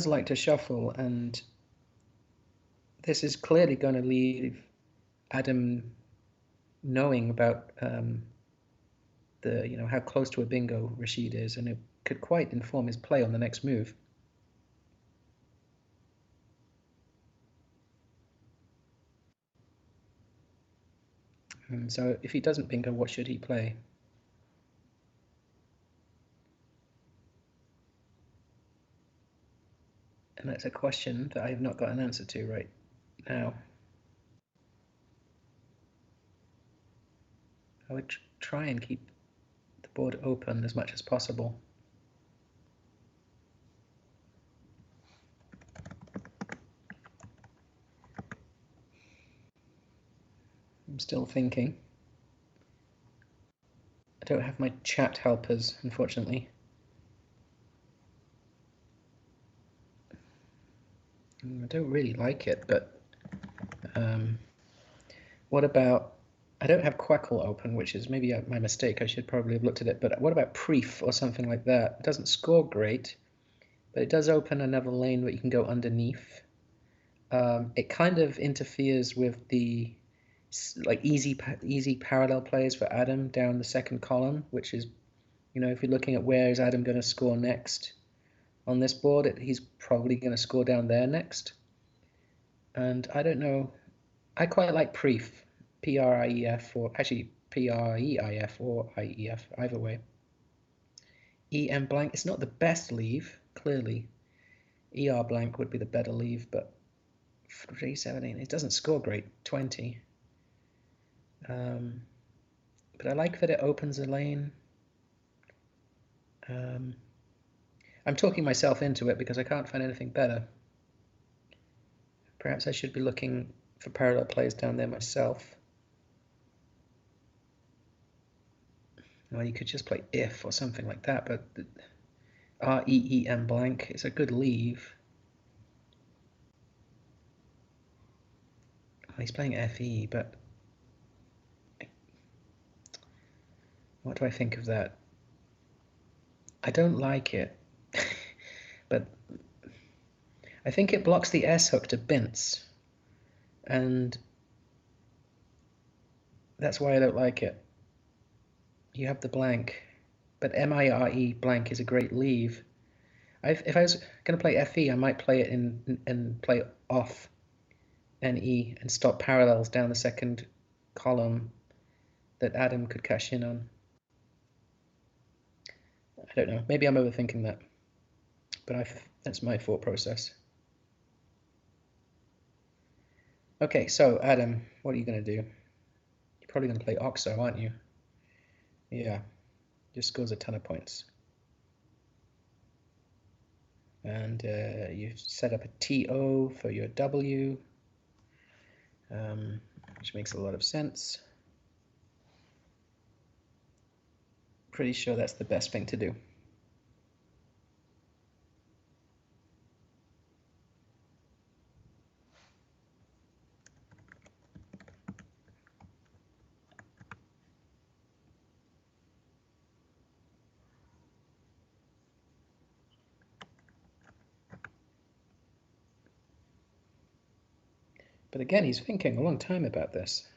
like to shuffle, and this is clearly going to leave Adam knowing about how close to a bingo Rashid is, and it could quite inform his play on the next move. And so if he doesn't bingo, what should he play? And that's a question that I have not got an answer to right now. I would try and keep the board open as much as possible. I'm still thinking. I don't have my chat helpers, unfortunately. I don't really like it, but what about... I don't have Quackle open, which is maybe my mistake. I should probably have looked at it. But what about Preef or something like that? It doesn't score great, but it does open another lane where you can go underneath. It kind of interferes with the easy parallel plays for Adam down the second column, which is, if you're looking at where is Adam going to score next on this board, he's probably going to score down there next. And I don't know. I quite like Preef, P-R-I-E-F, or actually P-R-E-I-F or I-E-F, either way. E-M blank, it's not the best leave, clearly. E-R blank would be the better leave, but 3-17, it doesn't score great, 20. But I like that it opens a lane. I'm talking myself into it because I can't find anything better. Perhaps I should be looking for parallel plays down there myself. Well, you could just play if or something like that, but R-E-E-M blank is a good leave. Well, he's playing F-E, but what do I think of that? I don't like it, but I think it blocks the S hook to Bints, and that's why I don't like it. You have the blank, but M-I-R-E blank is a great leave. If I was going to play F-E, I might play it and play off N-E and stop parallels down the second column that Adam could cash in on. I don't know. Maybe I'm overthinking that, but that's my thought process. Okay, so Adam, what are you going to do? You're probably going to play Oxo, aren't you? Yeah, just scores a ton of points. And you set up a TO for your W, which makes a lot of sense. Pretty sure that's the best thing to do. But again, he's thinking a long time about this.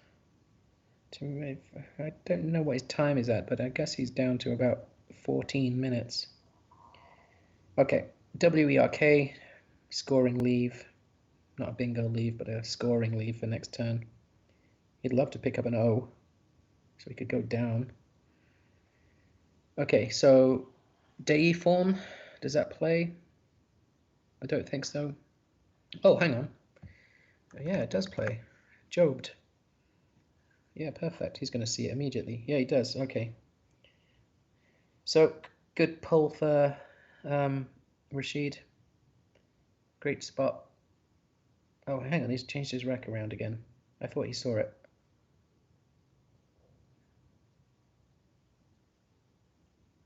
I don't know what his time is at, but I guess he's down to about 14 minutes. Okay, WERK, scoring leave. Not a bingo leave, but a scoring leave for next turn. He'd love to pick up an O, so he could go down. Okay, so DE form, does that play? I don't think so. Oh, hang on. Yeah, it does play. Jobed. Yeah, perfect. He's going to see it immediately. Yeah, he does. Okay. So, good pull for Rashid. Great spot. Oh, hang on. He's changed his rack around again. I thought he saw it.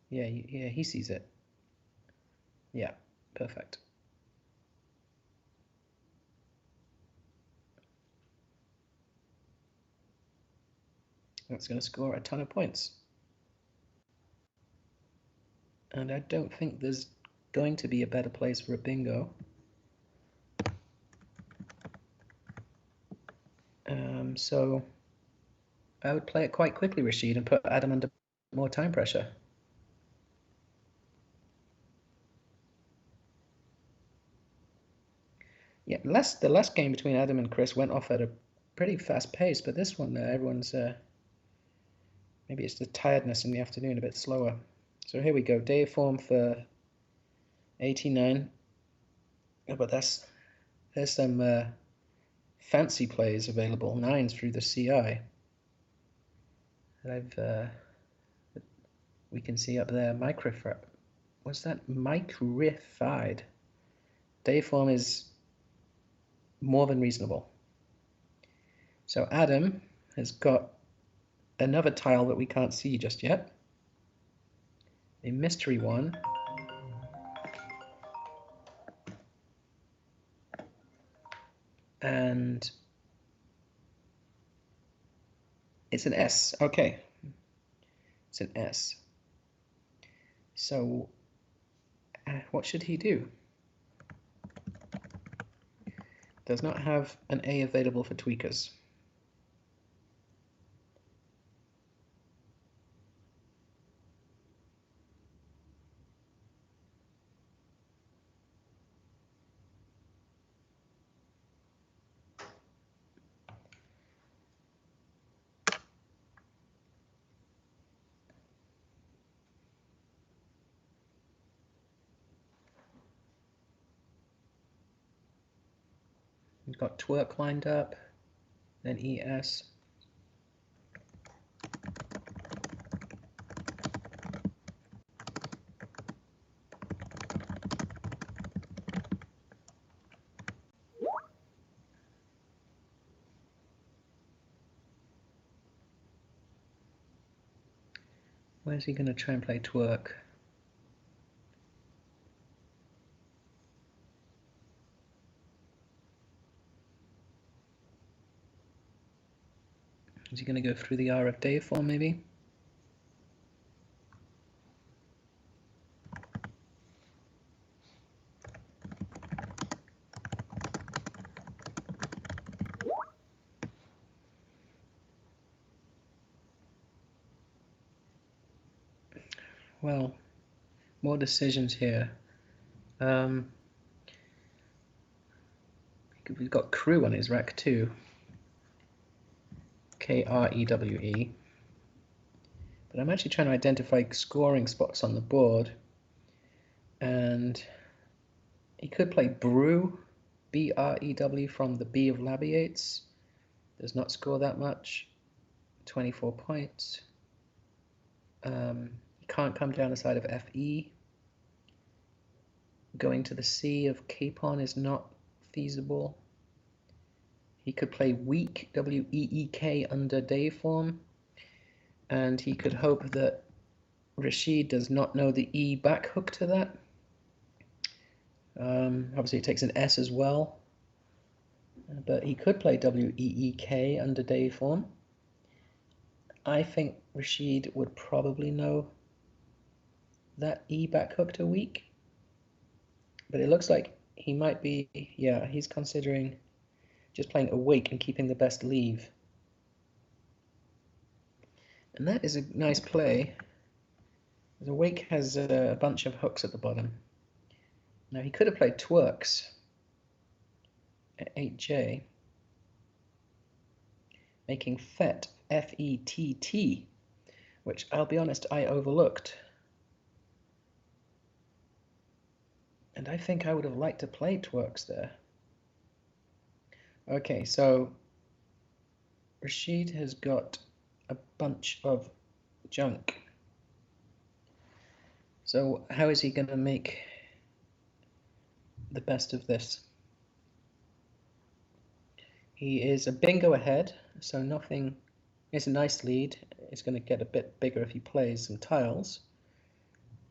Yeah, he sees it. Yeah, perfect. That's going to score a ton of points. And I don't think there's going to be a better place for a bingo. So I would play it quite quickly, Rashid, and put Adam under more time pressure. Yeah, the last game between Adam and Chris went off at a pretty fast pace, but this one, everyone's maybe it's the tiredness in the afternoon, a bit slower. So here we go, day form for 89. Oh, but there's some fancy plays available, 9s through the CI. That we can see up there. What's that? Micrified. Day form is more than reasonable. So Adam has got another tile that we can't see just yet. A mystery one. And it's an S. Okay. It's an S. So what should he do? Does not have an A available for tweakers. We've got twerk lined up, then ES. Where's he going to try and play twerk? Is he going to go through the RF day form maybe? Well, more decisions here. We've got crew on his rack too. Krewe. But I'm actually trying to identify scoring spots on the board. And he could play Brew, BREW from the B of Labiates. Does not score that much. 24 points. He can't come down the side of FE. Going to the C of Capon is not feasible. He could play weak, W-E-E-K, under day form, and he could hope that Rashid does not know the E back hook to that. Obviously it takes an S as well, but he could play W-E-E-K under day form. I think Rashid would probably know that E back hook to weak, but it looks like he might be, yeah, he's considering just playing awake and keeping the best leave. And that is a nice play. Awake has a bunch of hooks at the bottom. Now he could have played twerks at 8J, making Fett, F-E-T-T, which I'll be honest, I overlooked. And I think I would have liked to play twerks there. Okay, so Rashid has got a bunch of junk. So how is he going to make the best of this? He is a bingo ahead, so nothing. It's a nice lead. It's going to get a bit bigger if he plays some tiles,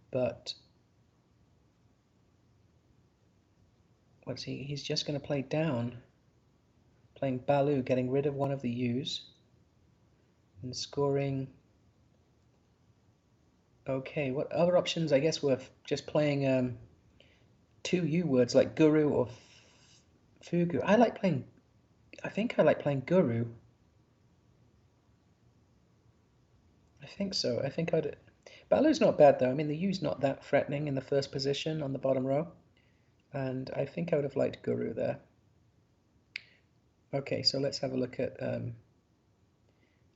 but what's he? He's just going to play down, playing Balu, getting rid of one of the U's and scoring. Okay, what other options? I guess we're just playing two U words like Guru or Fugu. I think I like playing Guru. I think so. I think I'd. Balu's not bad though. I mean, the U's not that threatening in the first position on the bottom row, and I think I would have liked Guru there. Okay, so let's have a look at.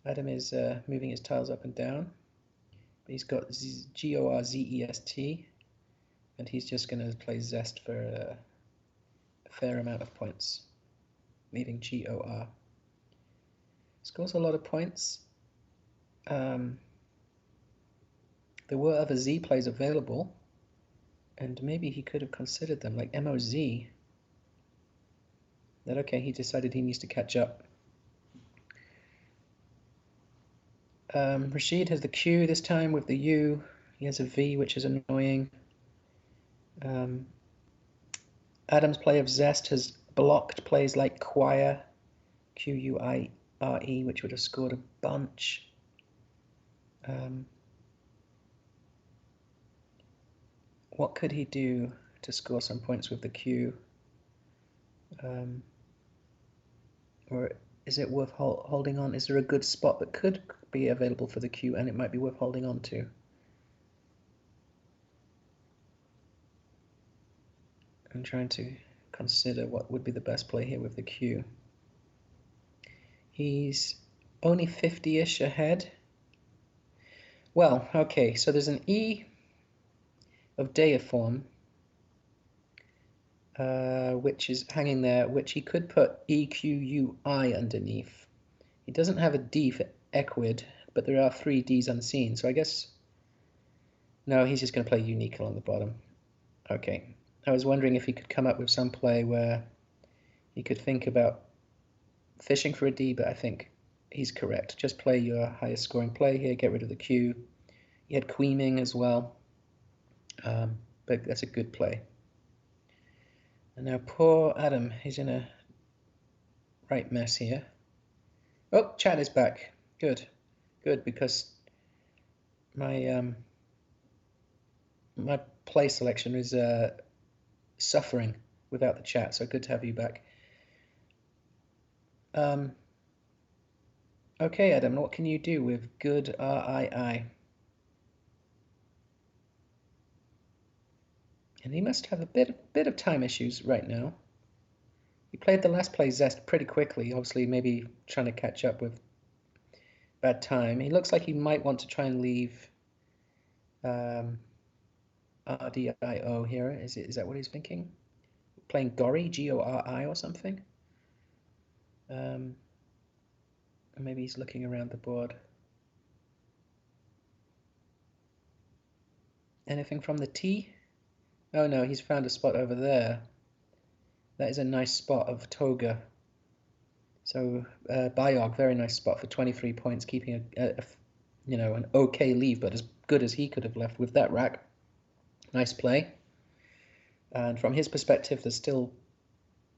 Adam is moving his tiles up and down. He's got G-O-R-Z-E-S-T, and he's just going to play Zest for a fair amount of points, leaving G-O-R. Scores a lot of points. There were other Z plays available, and maybe he could have considered them, like M-O-Z. That okay, he decided he needs to catch up. Rashid has the Q this time with the U. He has a V, which is annoying. Adam's play of Zest has blocked plays like Quire, Q-U-I-R-E, which would have scored a bunch. What could he do to score some points with the Q? Or is it worth holding on? Is there a good spot that could be available for the Q and it might be worth holding on to? I'm trying to consider what would be the best play here with the Q. He's only 50-ish ahead. Well, okay, so there's an E of deiform, which is hanging there, which he could put EQUI underneath. He doesn't have a D for equid, but there are 3 Ds unseen, so I guess, no, he's just going to play unique on the bottom. Okay, I was wondering if he could come up with some play where he could think about fishing for a D, but I think he's correct. Just play your highest scoring play here, get rid of the Q. He had queening as well, but that's a good play. And now poor Adam, he's in a right mess here. Oh, Chad is back. Good, good, because my my play selection is suffering without the chat, so good to have you back. Okay, Adam, what can you do with good RII? And he must have a bit of time issues right now. He played the last play Zest pretty quickly, obviously maybe trying to catch up with bad time. He looks like he might want to try and leave RDIO here. Is that what he's thinking? Playing Gori, G-O-R-I or something? Maybe he's looking around the board. Anything from the tee? Oh no, he's found a spot over there. That is a nice spot of Toga. So Biog, very nice spot for 23 points, keeping an okay lead, but as good as he could have left with that rack. Nice play. And from his perspective, there's still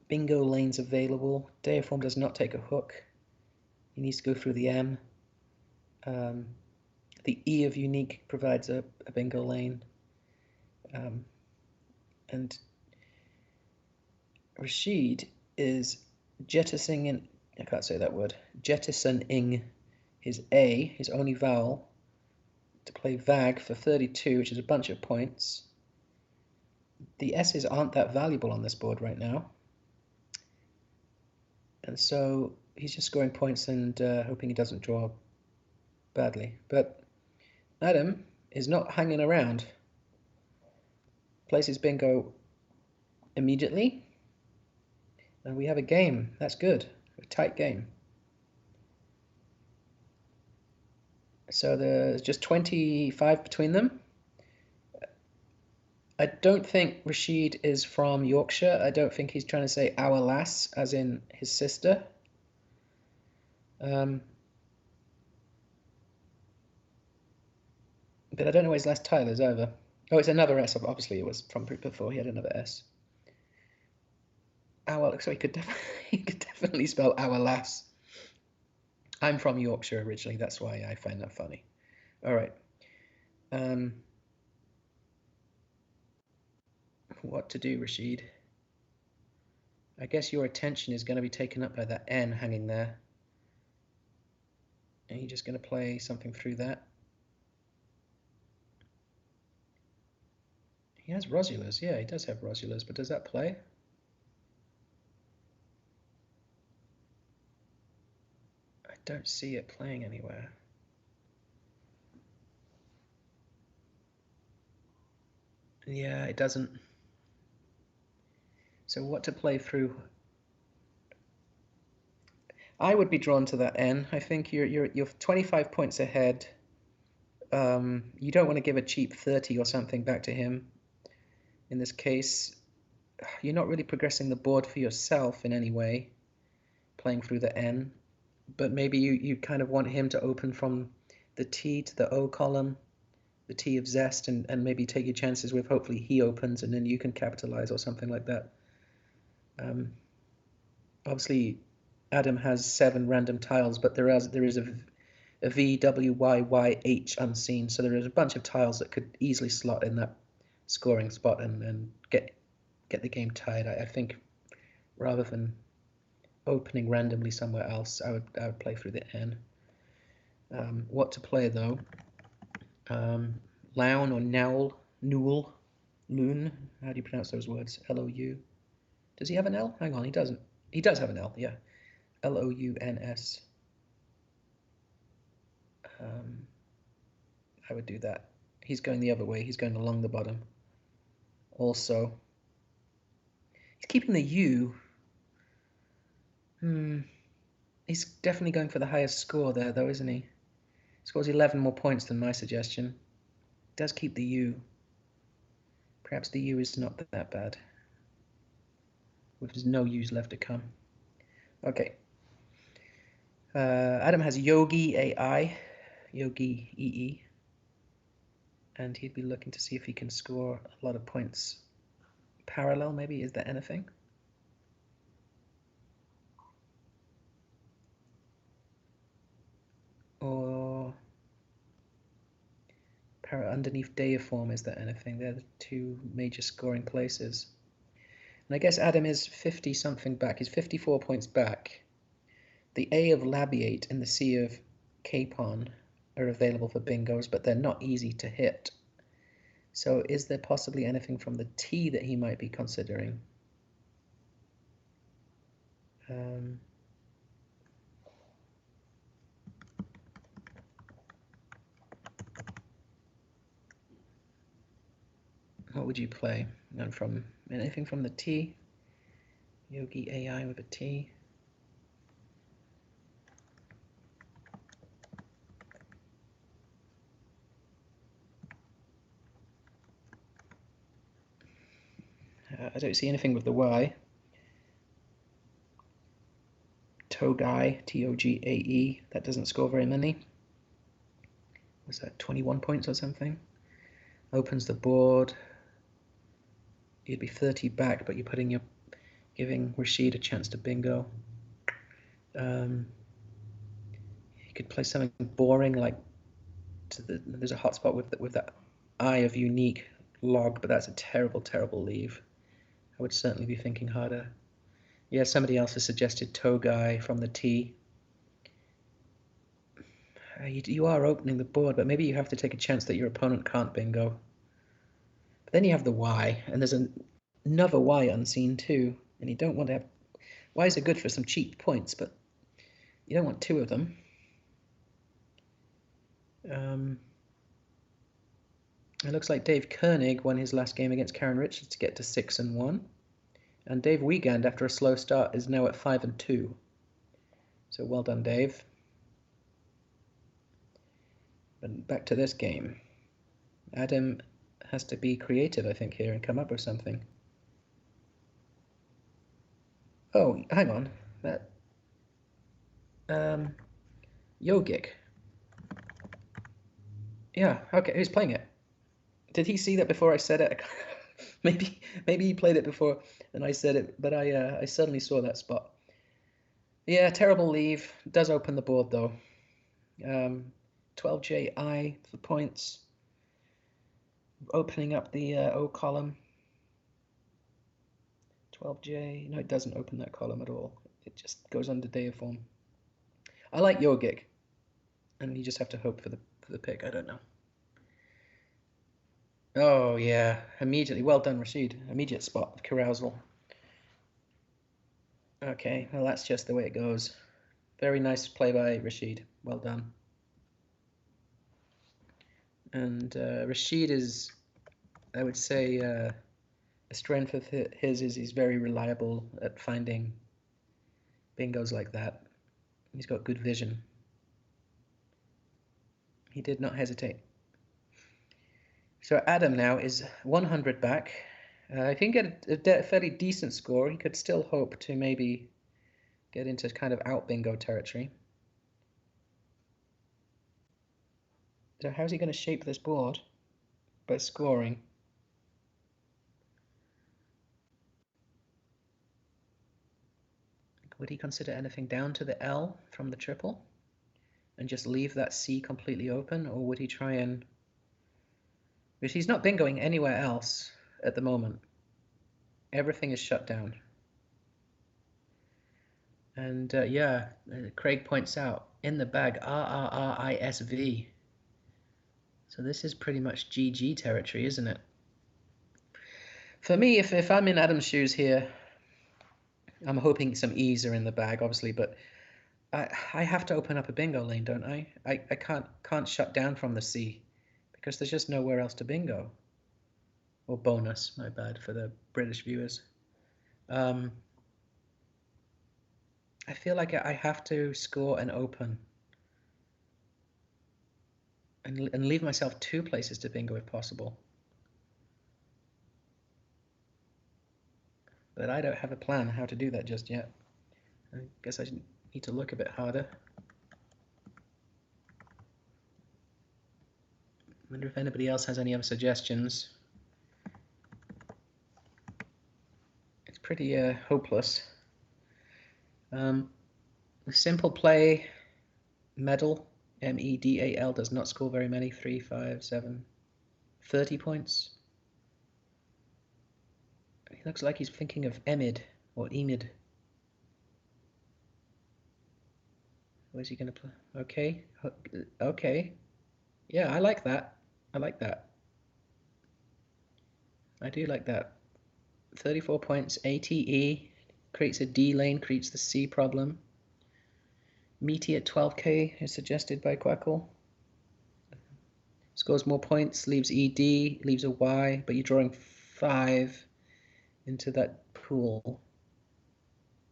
bingo lanes available. Deiform does not take a hook. He needs to go through the M. The E of unique provides a bingo lane. And Rashid is jettisoning his A, his only vowel, to play Vag for 32, which is a bunch of points. The S's aren't that valuable on this board right now. And so he's just scoring points and hoping he doesn't draw badly. But Adam is not hanging around. Plays his bingo immediately. And we have a game. That's good. A tight game. So there's just 25 between them. I don't think Rashid is from Yorkshire. I don't think he's trying to say our lass, as in his sister. But I don't know where his last tile is either. Oh, it's another S. Obviously, it was from before. He had another S. So he could definitely spell our lass. I'm from Yorkshire originally. That's why I find that funny. All right. What to do, Rashid? I guess your attention is going to be taken up by that N hanging there. And you're just going to play something through that. He has Rosulus. Yeah, he does have Rosulus, but does that play? I don't see it playing anywhere. Yeah, it doesn't. So what to play through? I would be drawn to that N. I think you're 25 points ahead. You don't want to give a cheap 30 or something back to him. In this case, you're not really progressing the board for yourself in any way, playing through the N. But maybe you kind of want him to open from the T to the O column, the T of Zest, and maybe take your chances with hopefully he opens and then you can capitalize or something like that. Obviously, Adam has 7 random tiles, but there is a V, W, Y, Y, H unseen, so there is a bunch of tiles that could easily slot in that scoring spot and get the game tied. I think rather than opening randomly somewhere else, I would play through the N. What to play though? Loun or Nowl, Loon. How do you pronounce those words? L-O-U. Does he have an L? Hang on, he doesn't. He does have an L. Yeah, L-O-U-N-S. I would do that. He's going the other way. He's going along the bottom. Also, he's keeping the U. He's definitely going for the highest score there, though, isn't he? Scores 11 more points than my suggestion. Does keep the U. Perhaps the U is not that bad. There's no U's left to come. Okay. Adam has Yogi AI, Yogi EE, and he'd be looking to see if he can score a lot of points. Parallel, maybe? Is there anything? Or underneath Deiform, is there anything? They're the 2 major scoring places. And I guess Adam is 50 something back. He's 54 points back. The A of Labiate and the C of Capon are available for bingos, but they're not easy to hit. So is there possibly anything from the T that he might be considering? What would you play? None from anything from the T? Yogi AI with a T. I don't see anything with the Y. Togae, Togae, that doesn't score very many. Was that 21 points or something? Opens the board. You'd be 30 back, but you're giving Rashid a chance to bingo. You could play something boring like there's a hotspot with that eye of unique log, but that's a terrible, terrible leave. I would certainly be thinking harder. Yeah, somebody else has suggested Togai from the tee. You are opening the board, but maybe you have to take a chance that your opponent can't bingo. But then you have the Y, and there's another Y unseen too, and you don't want to have... Ys are good for some cheap points, but you don't want two of them. It looks like Dave Koenig won his last game against Karen Richards to get to 6-1. And Dave Wiegand, after a slow start, is now at 5-2. So well done, Dave. But back to this game. Adam has to be creative, I think, here and come up with something. Oh, hang on. That Yogic. Yeah, okay, who's playing it? Did he see that before I said it? maybe he played it before and I said it, but I suddenly saw that spot. Yeah, terrible leave. Does open the board though. 12JI for points. Opening up the O column. 12J. No, it doesn't open that column at all. It just goes under Deiform. I like Yogic, and you just have to hope for the pick. I don't know. Oh yeah, immediately. Well done, Rashid. Immediate spot of carousal. Okay, well that's just the way it goes. Very nice play by Rashid. Well done. And Rashid is, I would say, a strength of his is he's very reliable at finding bingos like that. He's got good vision. He did not hesitate. So Adam now is 100 back. If he can get a fairly decent score, he could still hope to maybe get into kind of out bingo territory. So how's he going to shape this board? By scoring. Would he consider anything down to the L from the triple and just leave that C completely open, or would he try and... Because he's not bingoing anywhere else at the moment. Everything is shut down. And yeah, Craig points out, in the bag, RRRISV. So this is pretty much GG territory, isn't it? For me, if I'm in Adam's shoes here, I'm hoping some E's are in the bag, obviously, but I have to open up a bingo lane, don't I? I can't shut down from the C because there's just nowhere else to bingo. Or bonus, my bad, for the British viewers. I feel like I have to score and open and leave myself two places to bingo if possible. But I don't have a plan how to do that just yet. I guess I need to look a bit harder. Wonder if anybody else has any other suggestions. It's pretty hopeless. Simple play, medal, MEDAL, does not score very many. 3, 5, 7, 30 points. He looks like he's thinking of Emid or Emid. Where's he going to play? Okay, okay. Yeah, I like that. I like that. I do like that. 34 points, ATE, creates a D lane, creates the C problem. Meaty at 12k is suggested by Quackle. Scores more points, leaves ED, leaves a Y, but you're drawing 5 into that pool.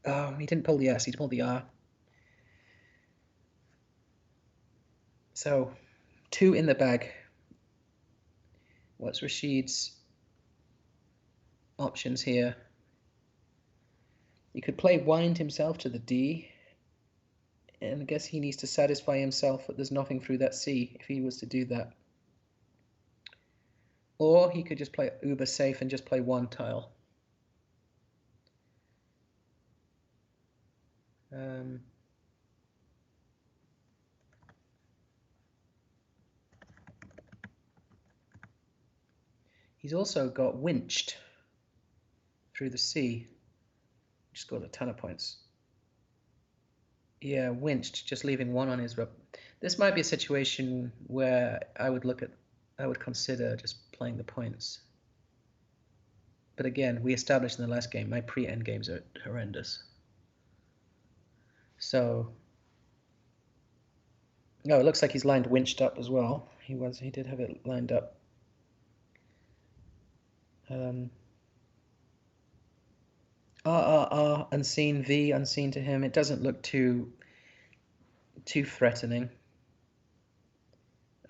Oh, he didn't pull the S, he pulled the R. So, 2 in the bag. What's Rashid's options here. He could play wind himself to the D, and I guess he needs to satisfy himself that there's nothing through that C if he was to do that. Or he could just play uber safe and just play one tile. He's also got winched through the C. Just got a ton of points. Yeah, winched, just leaving one on his rook. This might be a situation where I would consider just playing the points. But again, we established in the last game, my pre-end games are horrendous. So, no, it looks like he's lined winched up as well. He did have it lined up. Unseen, V, unseen to him. It doesn't look too threatening.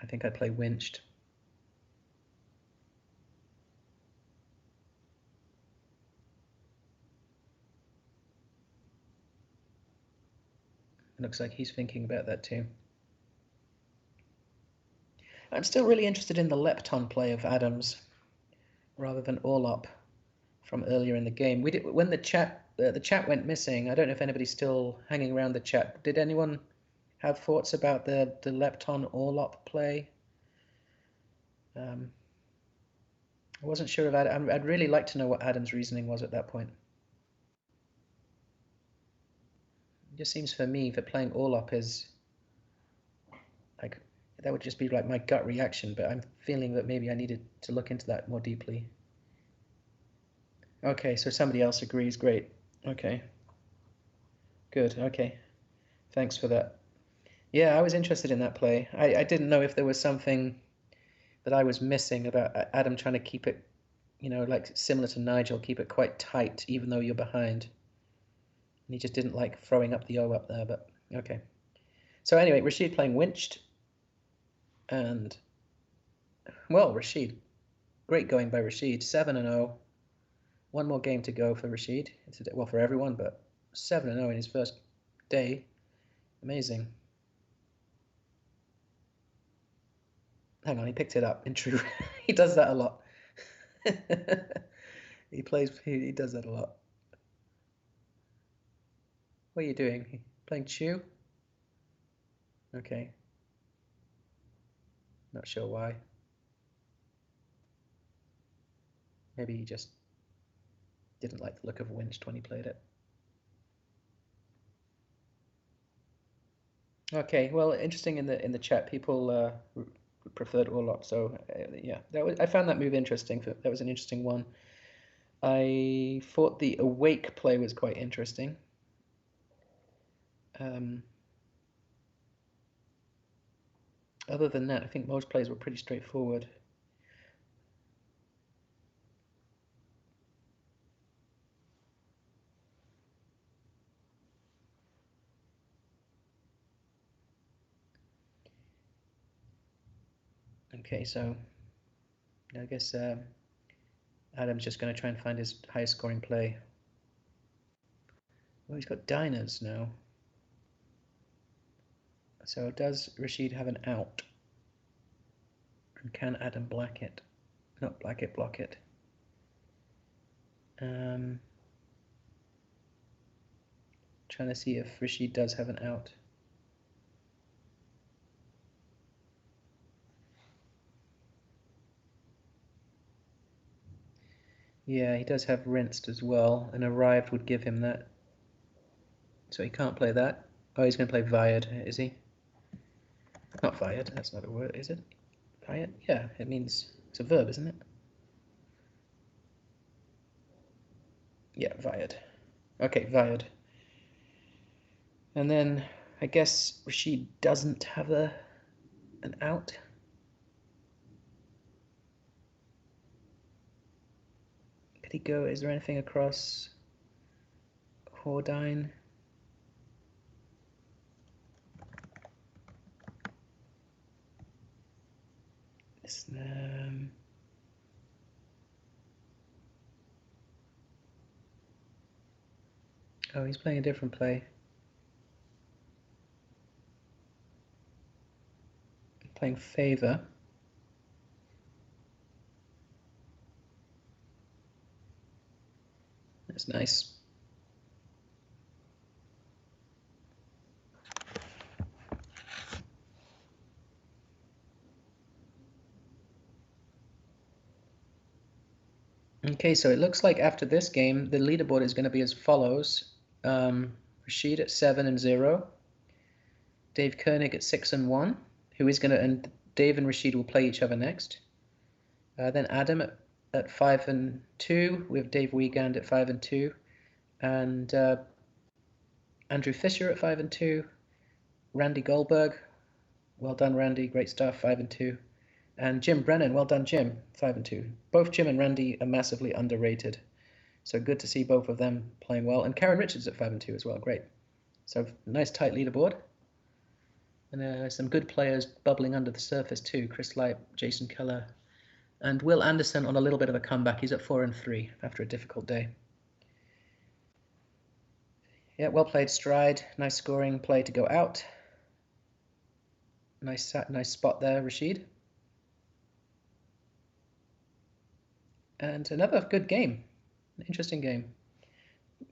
I think I'd play winched. It looks like he's thinking about that too. I'm still really interested in the Lepton play of Adams rather than all-up from earlier in the game. When the chat went missing. I don't know if anybody's still hanging around the chat. Did anyone have thoughts about the Lepton all-up play? I wasn't sure about it. I'd really like to know what Adams' reasoning was at that point. It just seems for me that playing all-up is like, that would just be like my gut reaction, but I'm feeling that maybe I needed to look into that more deeply. Okay, so somebody else agrees. Great. Okay. Good. Okay. Thanks for that. Yeah, I was interested in that play. I didn't know if there was something that I was missing about Adam trying to keep it, like similar to Nigel, keep it quite tight even though you're behind. And he just didn't like throwing up the O up there, but okay. So anyway, Rashid playing winched. And, well, Rashid. Great going by Rashid. 7-0. One more game to go for Rashid. Well, for everyone, but 7-0 in his first day. Amazing. Hang on, he picked it up. In true, he does that a lot. He does that a lot. What are you doing? Playing Chew? Okay. Not sure why. Maybe he just didn't like the look of winched when he played it. Okay, well, interesting in the chat, people preferred all-up, so yeah, I found that move interesting. That was an interesting one. I thought the awake play was quite interesting. Other than that, I think most plays were pretty straightforward. Okay, so I guess Adam's just going to try and find his highest scoring play. Well, he's got diners now. So does Rashid have an out? And can Adam black it? Not black it, block it. Trying to see if Rashid does have an out. Yeah, he does have rinsed as well, and arrived would give him that. So he can't play that. Oh, he's going to play Vired, is he? Not Vired, that's not a word, is it? Vired? Yeah, it means, it's a verb, isn't it? Yeah, Vired. Okay, Vired. And then I guess Rashid doesn't have an out. Could he go? Is there anything across Hordine? Oh, he's playing a different play. Playing favor. That's nice. Okay, so it looks like after this game, the leaderboard is going to be as follows. Rashid at 7 and 0, Dave Koenig at 6 and 1, who is going to, and Dave and Rashid will play each other next. Then Adam at 5 and 2, with Dave Wiegand at 5 and 2, and Andrew Fisher at 5 and 2, Randy Goldberg, well done Randy, great stuff, 5 and 2, and Jim Brennan, well done Jim, 5 and 2. Both Jim and Randy are massively underrated. So good to see both of them playing well. And Karen Richards at 5 and 2 as well. Great. So nice tight leaderboard. And some good players bubbling under the surface too. Chris Light, Jason Keller, and Will Anderson on a little bit of a comeback. He's at 4 and 3 after a difficult day. Yeah, well played, Stride. Nice scoring play to go out. Nice spot there, Rashid. And another good game. An interesting game.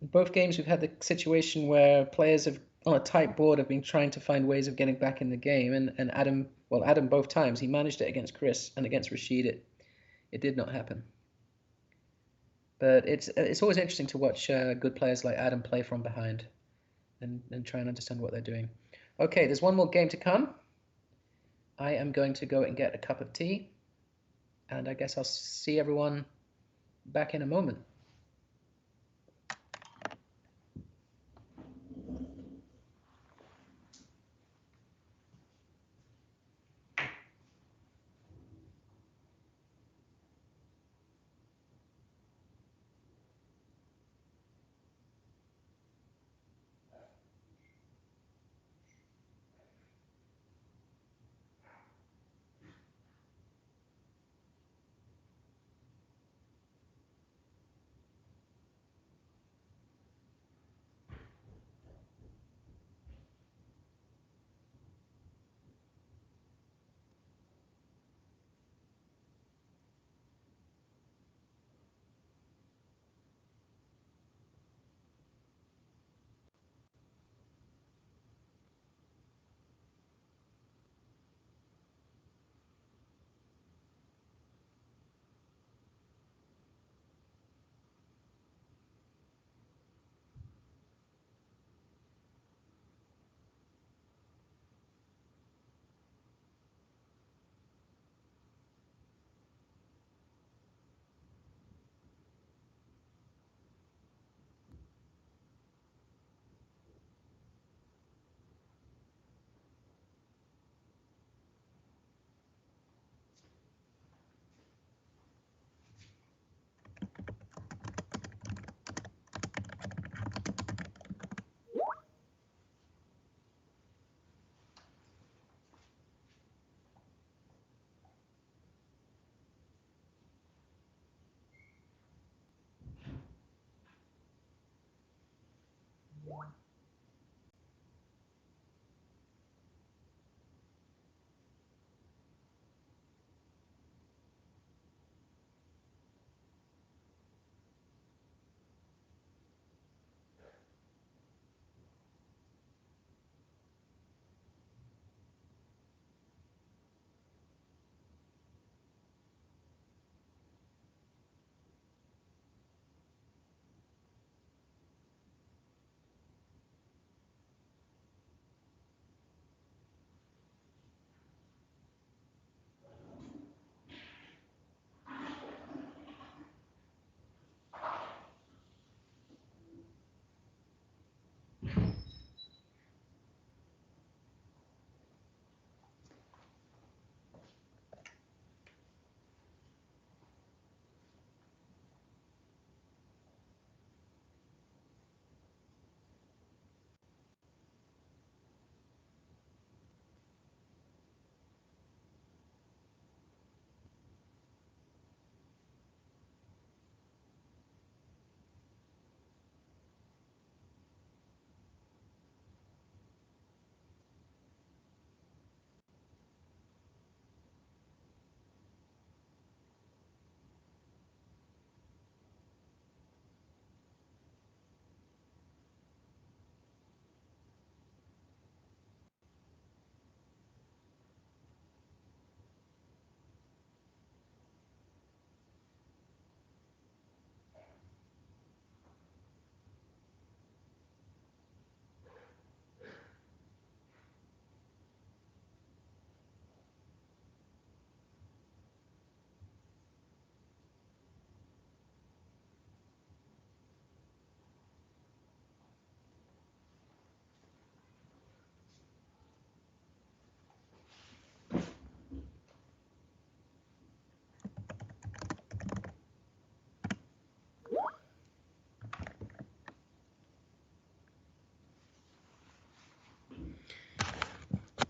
In both games, we've had the situation where players have, on a tight board, have been trying to find ways of getting back in the game. And Adam, well, Adam both times, he managed it against Chris, and against Rashid, it did not happen. But it's always interesting to watch good players like Adam play from behind and try and understand what they're doing. Okay, there's one more game to come. I am going to go and get a cup of tea, and I guess I'll see everyone back in a moment.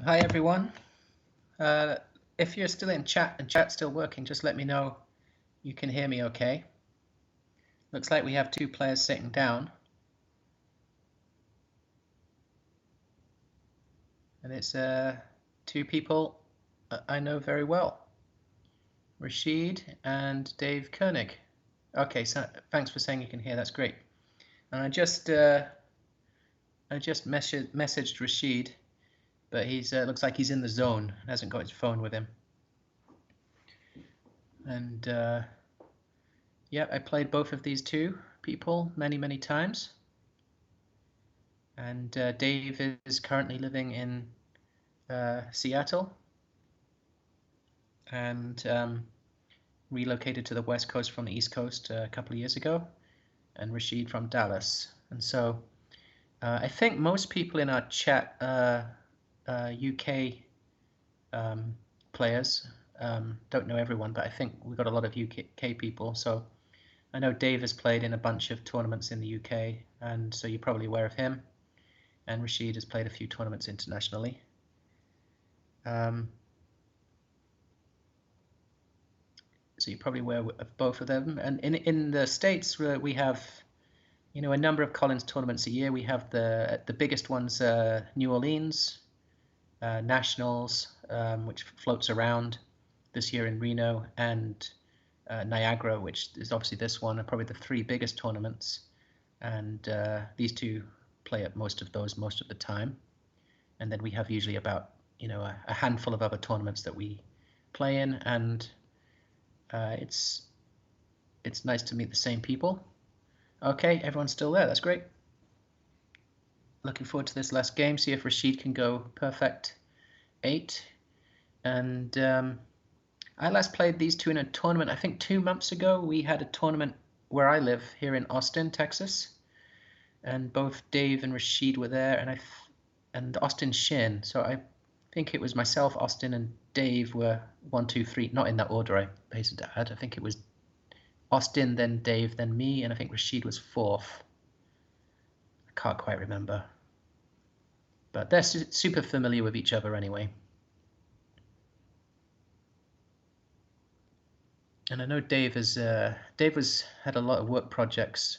Hi everyone. If you're still in chat and chat's still working, just let me know you can hear me okay. Looks like we have 2 players sitting down. And it's 2 people I know very well. Rashid and Dave Koenig. Okay, so thanks for saying you can hear, that's great. And I just messaged Rashid, but he's looks like he's in the zone, hasn't got his phone with him. And yeah, I played both of these 2 people many times. And Dave is currently living in Seattle and relocated to the West Coast from the East Coast a couple of years ago, and Rashid from Dallas. And so I think most people in our chat UK players. Don't know everyone, but I think we've got a lot of UK people. So I know Dave has played in a bunch of tournaments in the UK, and so you're probably aware of him. And Rashid has played a few tournaments internationally. So you're probably aware of both of them. And in the States, we have, you know, a number of Collins tournaments a year. We have the biggest ones, New Orleans, Nationals, which floats around this year in Reno, and Niagara, which is obviously this one, are probably the 3 biggest tournaments. And these 2 play at most of those most of the time. And then we have usually about, you know, a handful of other tournaments that we play in, and it's nice to meet the same people. Okay, everyone's still there. That's great. Looking forward to this last game. See if Rashid can go perfect 8. And I last played these 2 in a tournament, I think 2 months ago. We had a tournament where I live here in Austin, Texas, and both Dave and Rashid were there, and Austin Shin. So I think it was myself, Austin, and Dave were 1, 2, 3. Not in that order, I hasten to add. I think it was Austin, then Dave, then me, and I think Rashid was 4th. I can't quite remember. But they're super familiar with each other anyway. And I know Dave had a lot of work projects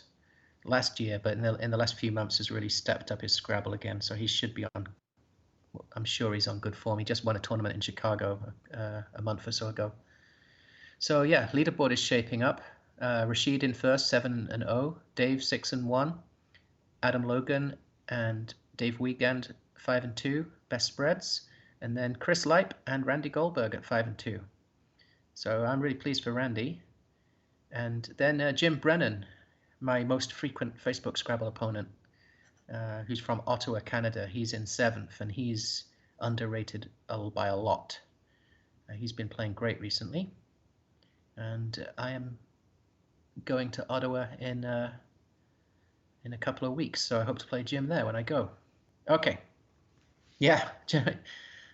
last year, but in the last few months has really stepped up his Scrabble again. So he should be on. I'm sure he's on good form. He just won a tournament in Chicago a month or so ago. So yeah, leaderboard is shaping up. Rashid in first, 7-0. Dave 6-1. Adam Logan and Dave Wiegand 5-2, best spreads. And then Chris Leip and Randy Goldberg at 5-2. So I'm really pleased for Randy. And then Jim Brennan, my most frequent Facebook Scrabble opponent, who's from Ottawa, Canada. He's in 7th, and he's underrated by a lot. He's been playing great recently. And I am going to Ottawa in a couple of weeks, so I hope to play Jim there when I go. Okay. Yeah,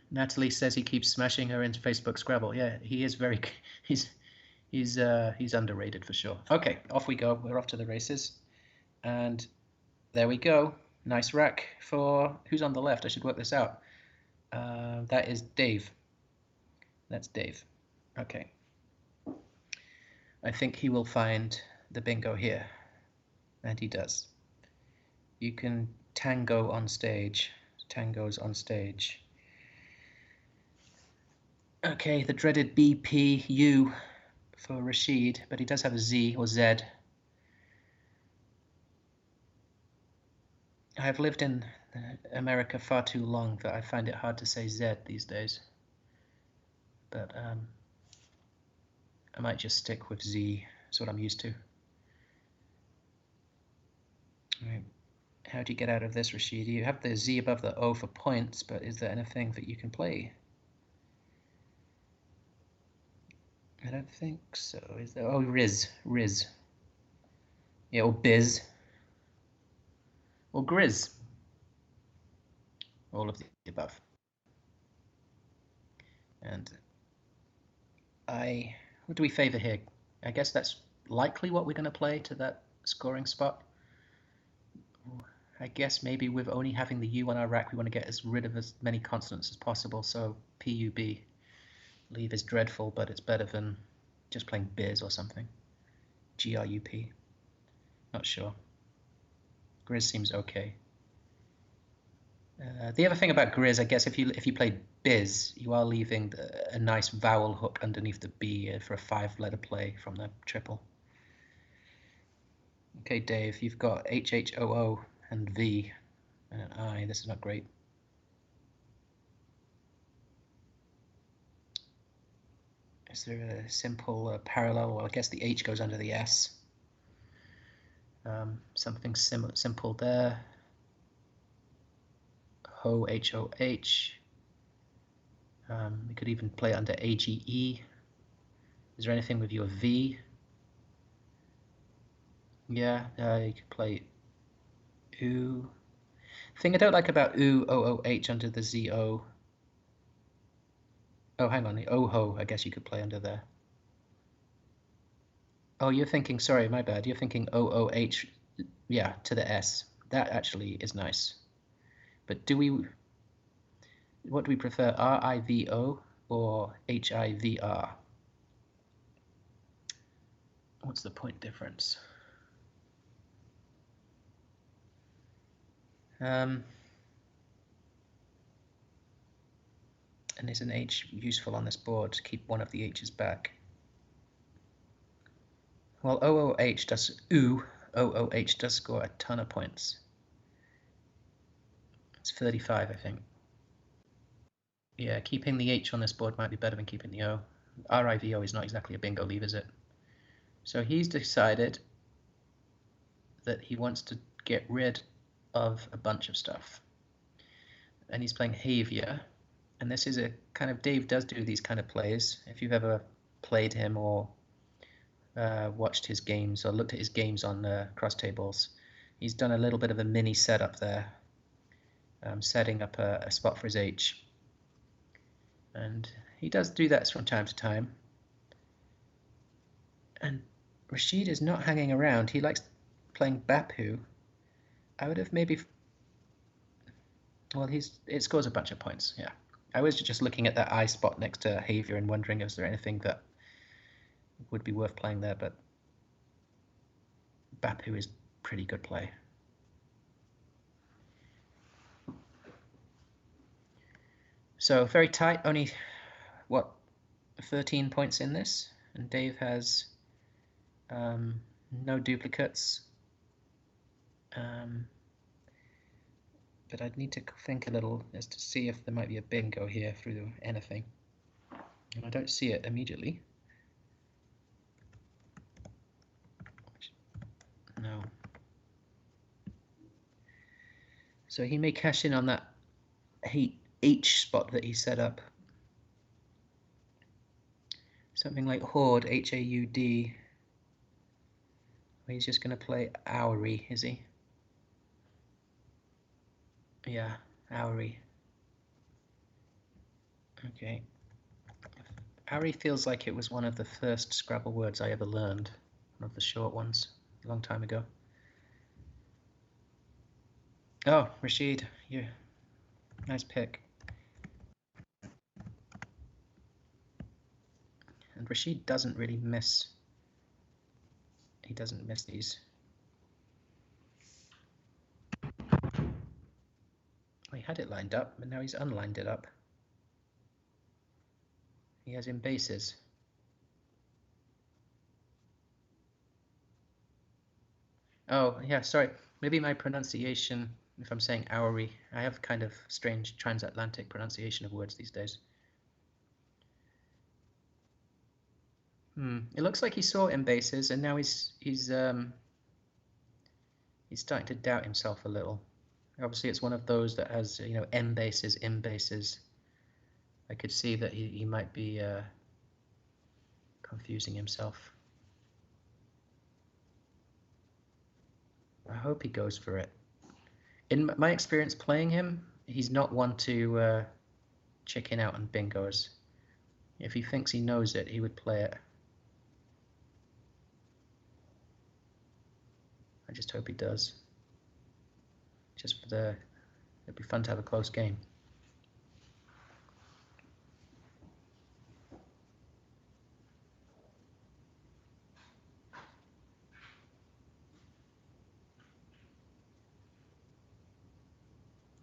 Natalie says he keeps smashing her into Facebook Scrabble. Yeah, he is very. He's underrated for sure. Okay, off we go. We're off to the races, and there we go. Nice rack for who's on the left. I should work this out. That is Dave. That's Dave. Okay. I think he will find the bingo here, and he does. You can tango on stage. Tango's on stage. Okay, the dreaded BPU for Rashid, but he does have a Z or Z. I've lived in America far too long that I find it hard to say Z these days. But I might just stick with Z. That's what I'm used to. All right. How do you get out of this, Rashid? You have the Z above the O for points, but is there anything that you can play? I don't think so. Is there? Oh, Riz. Yeah, or Biz. Or Grizz. All of the above. And what do we favor here? I guess that's likely what we're going to play to that scoring spot. I guess maybe with only having the U on our rack, we want to get rid of as many consonants as possible. So PUB. Leave is dreadful, but it's better than just playing biz or something. GRUP. Not sure. Grizz seems okay. The other thing about Grizz, I guess, if you play biz, you are leaving a nice vowel hook underneath the B for a 5-letter play from the triple. Okay, Dave, you've got HHOO and V and an I. This is not great. Is there a simple parallel? Well, I guess the H goes under the S. Something simple there. Ho, H-O-H. We could even play under AGE. Is there anything with your V? Yeah, you could play OO. Thing I don't like about OO, O-O-H under the Z-O. Oh, hang on, the OHO, I guess you could play under there. Oh, you're thinking, sorry, my bad. You're thinking OOH, yeah, to the S. That actually is nice. But what do we prefer, R-I-V-O or H-I-V-R? What's the point difference? And is an H useful on this board to keep one of the H's back? Well, OOH does OOH does score a ton of points. It's 35, I think. Yeah, keeping the H on this board might be better than keeping the O. RIVO is not exactly a bingo leave, is it? So he's decided that he wants to get rid of a bunch of stuff. And he's playing Havia. And this is a kind of, Dave does do these kind of plays. If you've ever played him or watched his games or looked at his games on cross tables, he's done a little bit of a mini setup there, setting up a spot for his H. And he does do that from time to time. And Rashid is not hanging around. He likes playing Bapu. I would have maybe, well, it scores a bunch of points, yeah. I was just looking at that I spot next to Havia and wondering is there anything that would be worth playing there, but Bapu is pretty good play. So very tight, only, what, 13 points in this, and Dave has no duplicates. But I'd need to think a little as to see if there might be a bingo here through anything. And I don't see it immediately. No. So he may cash in on that H spot that he set up. Something like Horde, H-A-U-D. He's just going to play Owery, is he? Yeah, Owery. Okay. Owery feels like it was one of the first Scrabble words I ever learned. One of the short ones, a long time ago. Oh, Rashid, you nice pick. And Rashid doesn't really miss. He doesn't miss these. He had it lined up, but now he's unlined it up. He has in bases. Oh, yeah, sorry. Maybe my pronunciation, if I'm saying Owery, I have kind of strange transatlantic pronunciation of words these days. It looks like he saw in bases, and now he's starting to doubt himself a little. Obviously, it's one of those that has, you know, M bases, in bases. I could see that he might be confusing himself. I hope he goes for it. In my experience playing him, he's not one to chicken out on bingos. If he thinks he knows it, he would play it. I just hope he does. just for it'd be fun to have a close game.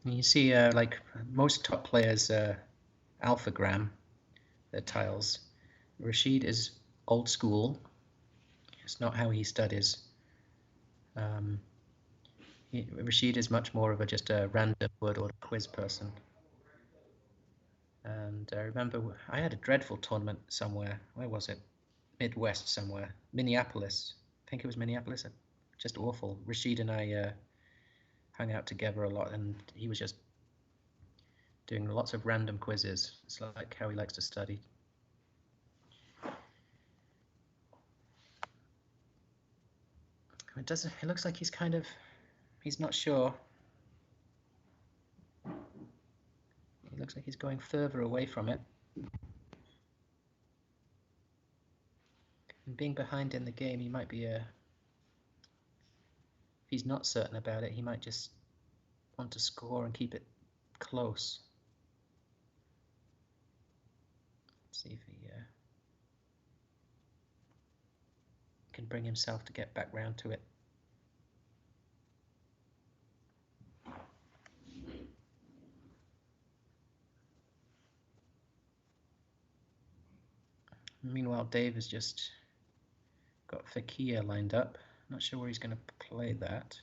And you see, like most top players, alphagram their tiles. Rashid is old school. It's not how he studies. Rashid is much more of just a random word or quiz person. And I remember I had a dreadful tournament somewhere. Where was it? Midwest somewhere. Minneapolis. I think it was Minneapolis. Just awful. Rashid and I hung out together a lot, and he was just doing lots of random quizzes. It's like how he likes to study. It looks like he's not sure. It looks like he's going further away from it. And being behind in the game, he might be if he's not certain about it, he might just want to score and keep it close. Let's see if he can bring himself to get back round to it. Meanwhile, Dave has just got Fakir lined up. Not sure where he's going to play that.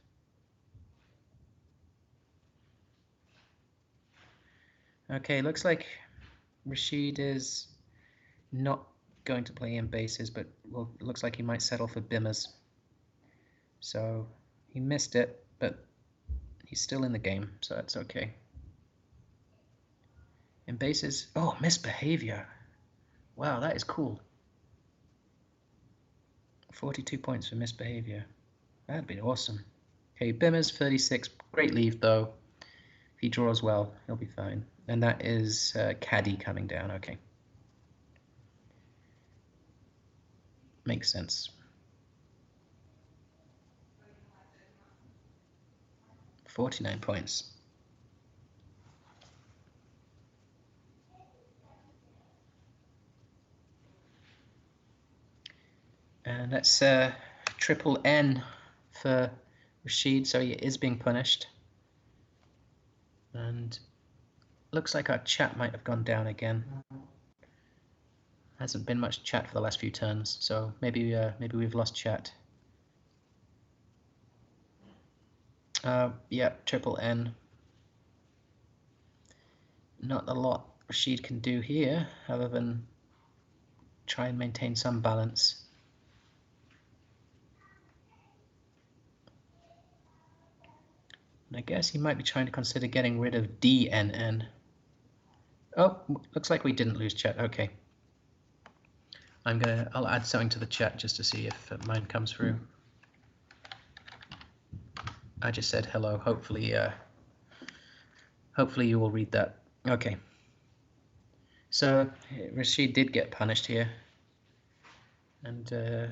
Okay, looks like Rashid is not going to play in bases, but looks like he might settle for bimmers. So he missed it, but he's still in the game, so that's okay. In bases, oh, misbehavior. Wow, that is cool. 42 points for misbehavior. That'd be awesome. Okay, bimmers 36. Great leave though. If he draws well, he'll be fine. And that is caddy coming down. Okay. Makes sense. 49 points. And that's triple N for Rashid, so he is being punished. And looks like our chat might have gone down again. Hasn't been much chat for the last few turns, so maybe we've lost chat. Yeah, triple N. Not a lot Rashid can do here, other than try and maintain some balance. And I guess he might be trying to consider getting rid of DNN. Oh, looks like we didn't lose chat. Okay. I'll add something to the chat just to see if mine comes through. I just said hello. Hopefully you will read that. Okay. So Rashid did get punished here. And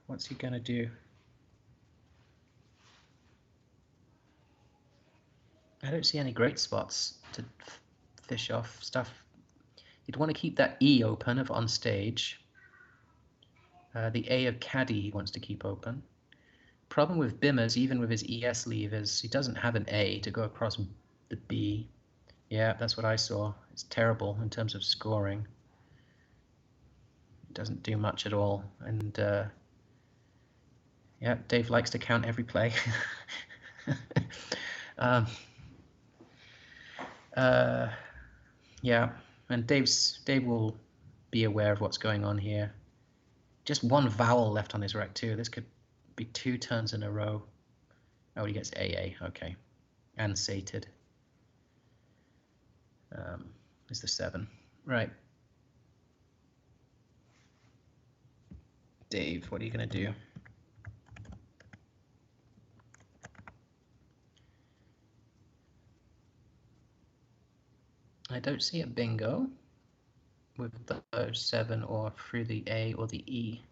what's he gonna do? I don't see any great spots to fish off stuff. You'd want to keep that E open of on stage. The A of caddy he wants to keep open. Problem with bimmers, even with his ES leave, is he doesn't have an A to go across the B. Yeah, that's what I saw. It's terrible in terms of scoring. It doesn't do much at all. And yeah, Dave likes to count every play. Yeah, and Dave will be aware of what's going on here. Just one vowel left on his rec too. This could be 2 turns in a row. Oh, he gets AA. Okay, and sated. Is the 7 right? Dave, what are you gonna do? I don't see a bingo with the 7 or through the A or the E.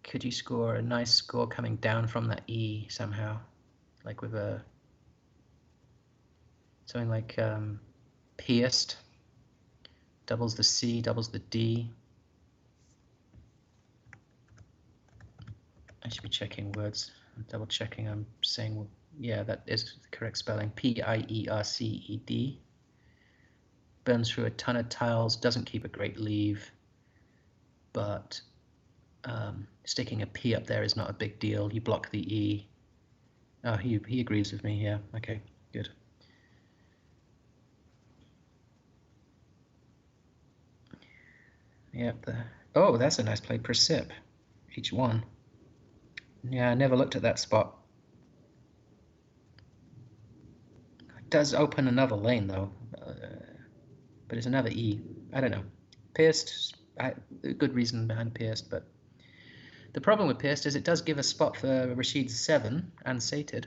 Could you score a nice score coming down from that E somehow? like with a something like pierced, doubles the C, doubles the D. I should be checking words. I'm double checking. I'm saying, yeah, that is the correct spelling. Pierced. Burns through a ton of tiles, doesn't keep a great leave, but sticking a P up there is not a big deal. You block the E. Oh, he agrees with me. Yeah, okay, good. Yep. Oh, that's a nice play. Precip. H1. Yeah, I never looked at that spot. It does open another lane though, but it's another E. I don't know. Pierced. Good reason behind pierced, but the problem with pierced is it does give a spot for Rashid's 7 and sated,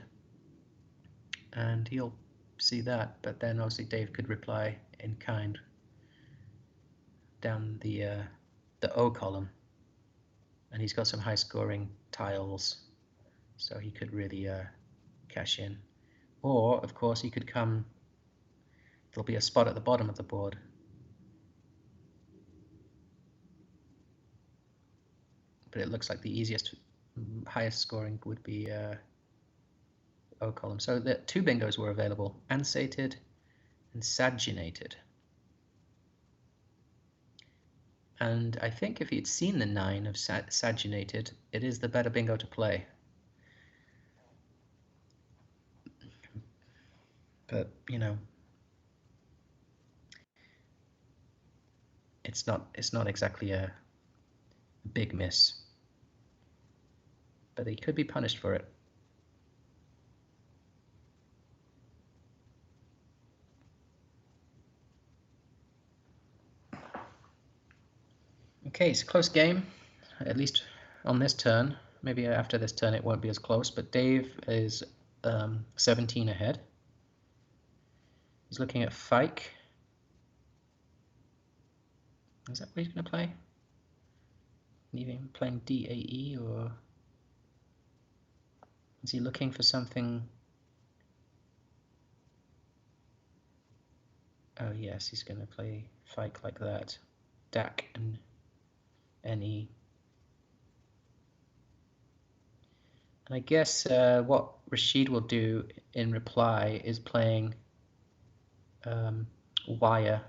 and he'll see that. But then obviously Dave could reply in kind down the O column, and he's got some high-scoring tiles, so he could really cash in. Or of course he could come. There'll be a spot at the bottom of the board. But it looks like the easiest, highest scoring would be O column. So the 2 bingos were available: ansated and saginated. And I think if he'd seen the 9 of saginated, it is the better bingo to play. But, you know, it's not exactly a big miss. But he could be punished for it. Okay, it's a close game, at least on this turn. Maybe after this turn it won't be as close, but Dave is 17 ahead. He's looking at Fike. Is that what he's going to play? Even playing DAE, or is he looking for something? Oh yes, he's going to play Fike like that. DAC and NE. And I guess what Rashid will do in reply is playing Wire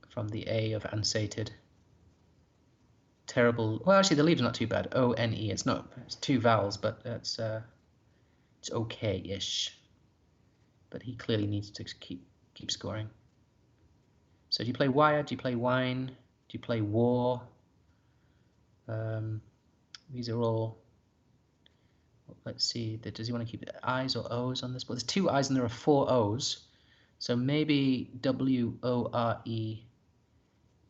from the A of unsated. Terrible. Well, actually, the leave's not too bad. O-N-E. It's not. It's 2 vowels, but it's okay-ish. But he clearly needs to keep scoring. So do you play Wire? Do you play Wine? Do you play War? These are all. Let's see. Does he want to keep I's or O's on this? Well, there's 2 I's and there are 4 O's. So maybe W-O-R-E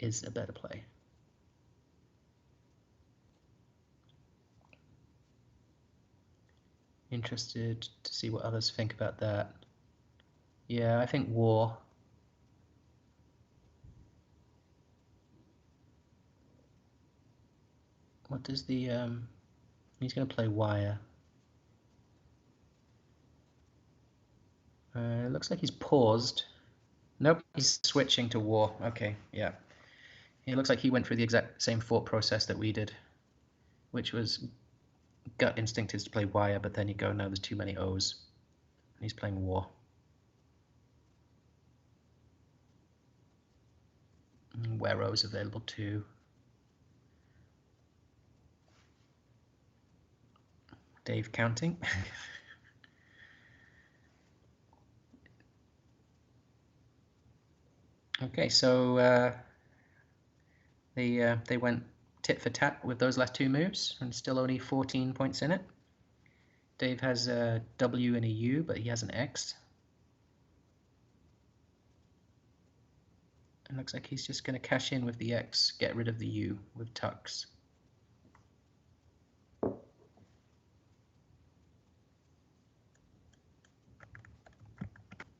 is a better play. Interested to see what others think about that. Yeah, I think War. What does the he's going to play Wire. It looks like he's paused. Nope, he's switching to War. Okay, yeah. It looks like he went through the exact same thought process that we did, which was gut instinct is to play Wire, but then you go, no, there's too many O's. He's playing War. Where O's available too. Dave counting. Okay, so they went tit for tat with those last 2 moves, and still only 14 points in it. Dave has a W and a U, but he has an X. It looks like he's just going to cash in with the X, get rid of the U with tucks.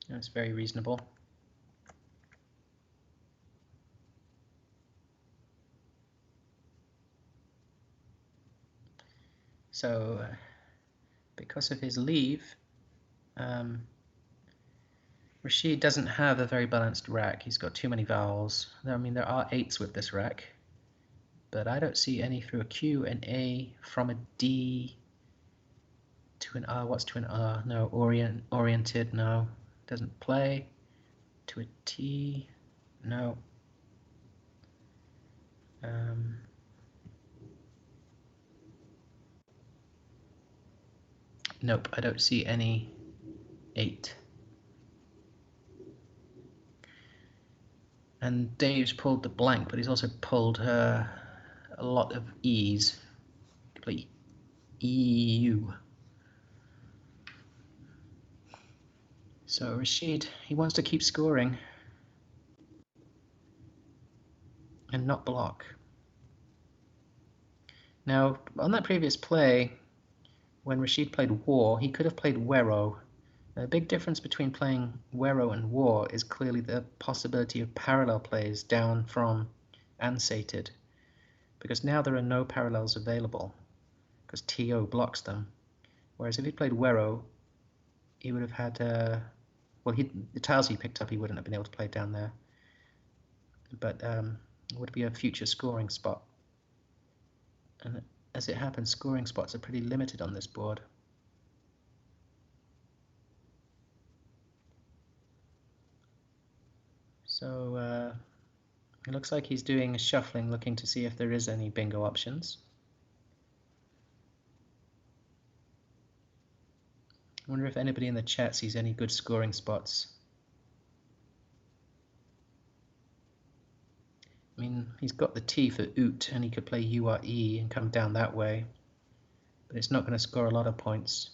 That's very reasonable. So because of his leave, Rashid doesn't have a very balanced rack. He's got too many vowels. I mean, there are 8s with this rack, but I don't see any through a Q, an A, from a D to an R. What's to an R? No. Oriented, no. Doesn't play. To a T, no. Nope, I don't see any 8. And Dave's pulled the blank, but he's also pulled a lot of E's. Play EU. So Rashid, he wants to keep scoring and not block. Now, on that previous play, when Rashid played War, he could have played Wero. The big difference between playing Wero and War is clearly the possibility of parallel plays down from and sated, because now there are no parallels available, because TO blocks them. Whereas if he played Wero, he would have had, well, the tiles he picked up he wouldn't have been able to play down there, but it would be a future scoring spot. And as it happens, scoring spots are pretty limited on this board. So it looks like he's doing a shuffling, looking to see if there is any bingo options. I wonder if anybody in the chat sees any good scoring spots. I mean, he's got the T for oot, and he could play U or E and come down that way, but it's not going to score a lot of points.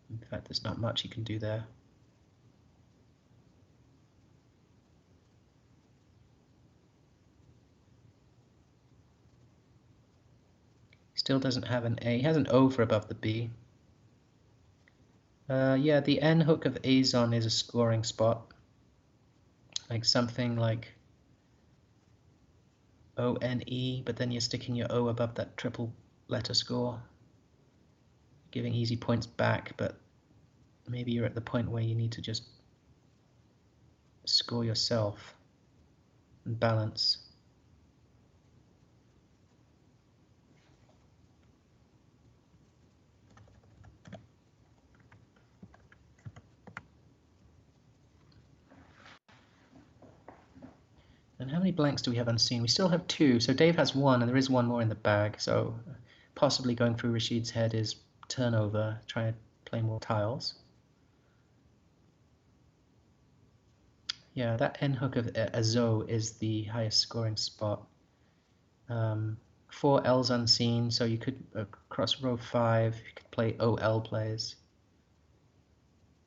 In fact, there's not much he can do there. Still doesn't have an A. He has an O for above the B. Yeah, the N hook of Azon is a scoring spot. Like something like O-N-E, but then you're sticking your O above that triple letter score, giving easy points back, but maybe you're at the point where you need to just score yourself and balance. And how many blanks do we have unseen? We still have 2, so Dave has 1, and there is 1 more in the bag, so possibly going through Rashid's head is turnover, try to play more tiles. Yeah, that N hook of Azo is the highest scoring spot. 4 L's unseen, so you could across row 5, you could play OL plays.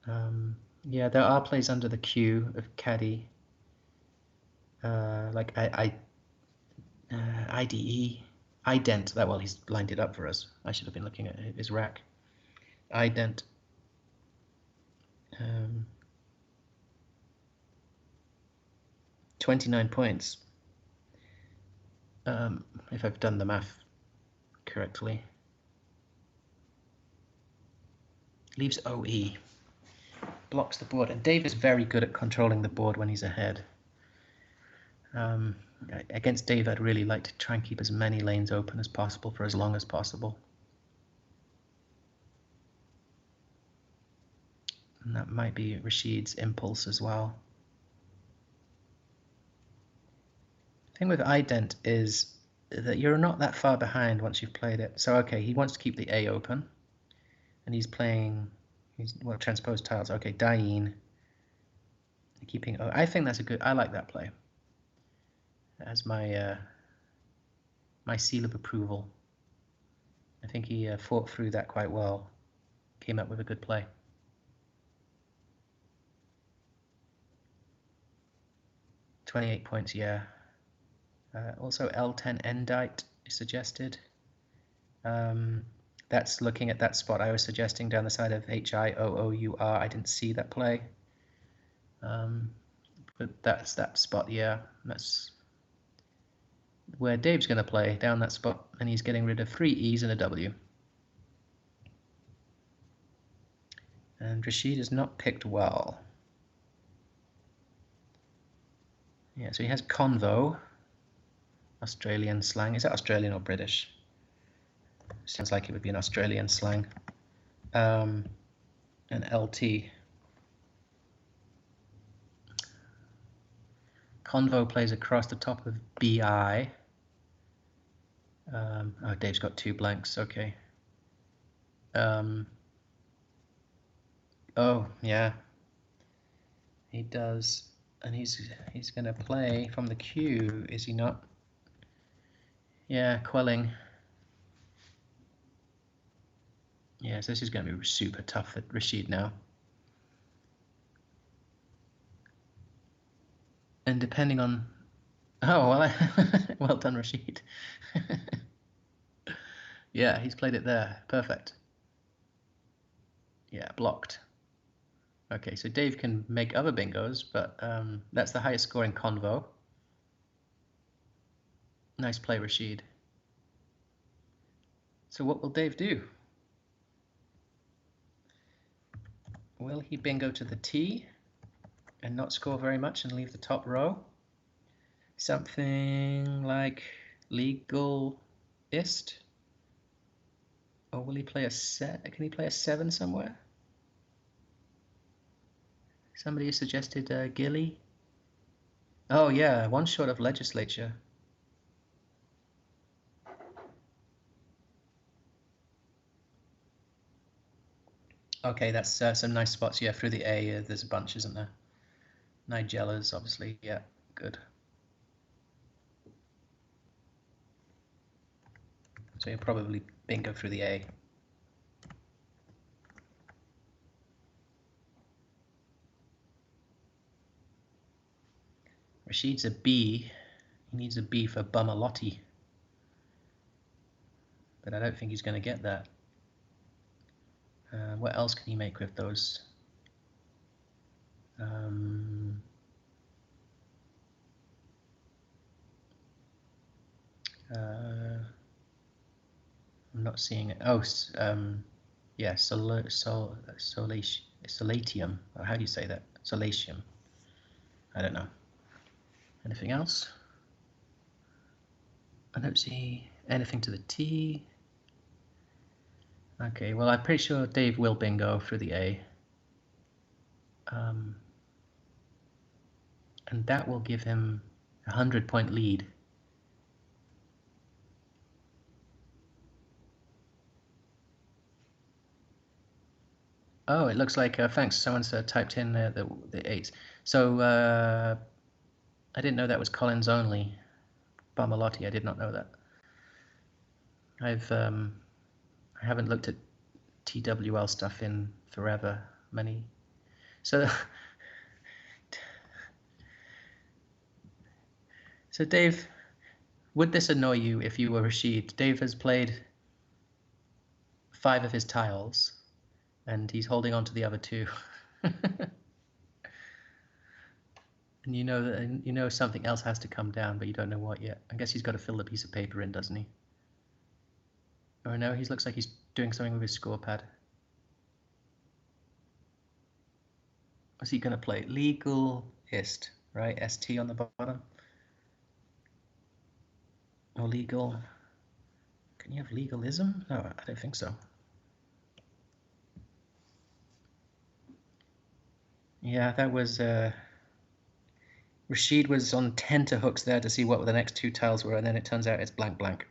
Yeah, there are plays under the Q of caddy, like IDE, ident. That, well, he's lined it up for us. I should have been looking at his rack. Ident. 29 points, if I've done the math correctly. Leaves OE. Blocks the board, and Dave is very good at controlling the board when he's ahead. Against Dave, I'd really like to try and keep as many lanes open as possible for as long as possible. And that might be Rashid's impulse as well. The thing with ident is that you're not that far behind once you've played it. So okay, he wants to keep the A open, and he's playing, well, transposed tiles. Okay, Dain, keeping O. I think that's a good, I like that play as my my seal of approval. I think he fought through that quite well, came up with a good play. $28 points, yeah. Also L10 Endite is suggested. That's looking at that spot I was suggesting down the side of H-I-O-O-U-R. I didn't see that play. But that's that spot, yeah. That's where Dave's going to play, down that spot, and he's getting rid of 3 E's and a W. And Rashid is not picked well. Yeah, so he has convo, Australian slang. Is that Australian or British? Sounds like it would be an Australian slang. And LT. Convo plays across the top of BI. Oh, Dave's got 2 blanks, okay. Oh, yeah. He does. And he's going to play from the queue, is he not? Yeah, quelling. Yeah, so this is going to be super tough for Rashid now. And depending on... Oh, well, well done, Rashid. Yeah, he's played it there. Perfect. Yeah, blocked. Okay, so Dave can make other bingos, but that's the highest scoring convo. Nice play, Rashid. So what will Dave do? Will he bingo to the T and not score very much and leave the top row? Something like legalist? Or will he play a set? Can he play a 7 somewhere? Somebody suggested Gilly. Oh yeah, one short of legislature. Okay, that's some nice spots. Yeah, through the A, there's a bunch, isn't there? Nigella's, obviously. Yeah, good. So you'll probably bingo through the A. Rashid's a B. He needs a B for Bumalotti. But I don't think he's going to get that. What else can he make with those? I'm not seeing it. Oh, yeah, solatium. Or how do you say that? Solatium. I don't know. Anything else? I don't see anything to the T. Okay, well, I'm pretty sure Dave will bingo through the A. And that will give him a 100-point lead. Oh, it looks like, thanks, someone's typed in the 8s. So I didn't know that was Collins only. Barmalotti, I did not know that. I haven't looked at TWL stuff in forever, many. So Dave, would this annoy you if you were Rashid? Dave has played 5 of his tiles, and he's holding on to the other 2. And you know that something else has to come down, but you don't know what yet. I guess he's got to fill the piece of paper in, doesn't he? Oh no, he looks like he's doing something with his score pad. What's he going to play? Legalist, right? ST on the bottom. Or legal. Can you have legalism? No, I don't think so. Yeah, that was... Rashid was on tenterhooks there to see what the next 2 tiles were, and then it turns out it's blank blank.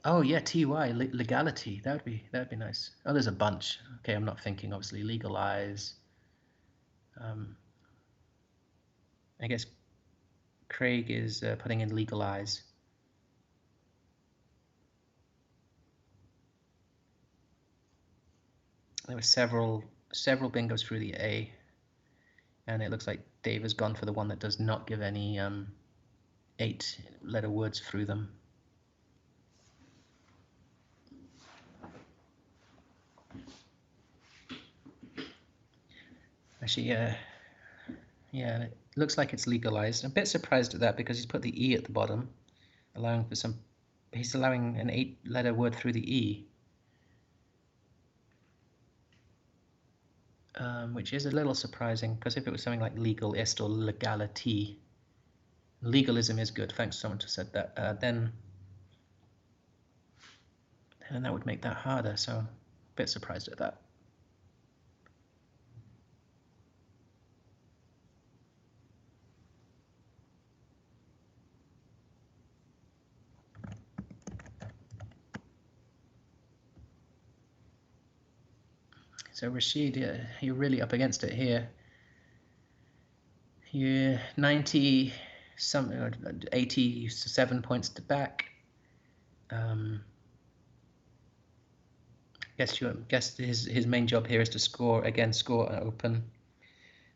Oh yeah, TY, legality. That'd be nice. Oh, there's a bunch. Okay, I'm not thinking, obviously. Legalize. I guess Craig is putting in legalize. There were several bingos through the A, and it looks like Dave has gone for the one that does not give any 8-letter words through them. Actually, yeah, it looks like it's legalized. I'm a bit surprised at that because he's put the E at the bottom, allowing for some. He's allowing an 8-letter word through the E. which is a little surprising, because if it was something like legalist or legality, legalism is good, thanks to someone who said that, then that would make that harder, so a bit surprised at that. So Rashid, you're really up against it here. You're 90 something, 87 points to back. Guess his main job here is to score an open,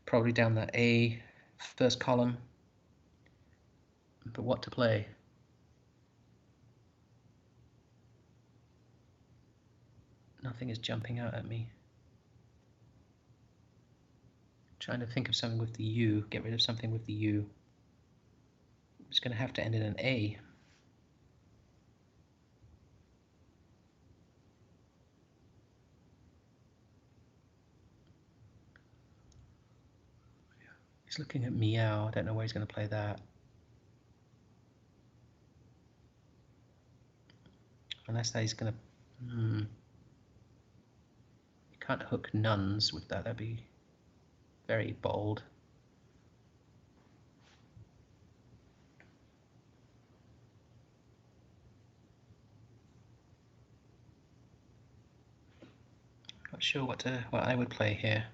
probably down the A first column. But what to play? Nothing is jumping out at me. Trying to think of something with the U, get rid of something with the U. It's going to have to end in an A. He's looking at meow. I don't know where he's going to play that. Unless that he's going to... You can't hook nuns with that. That'd be very bold. Not sure what I would play here.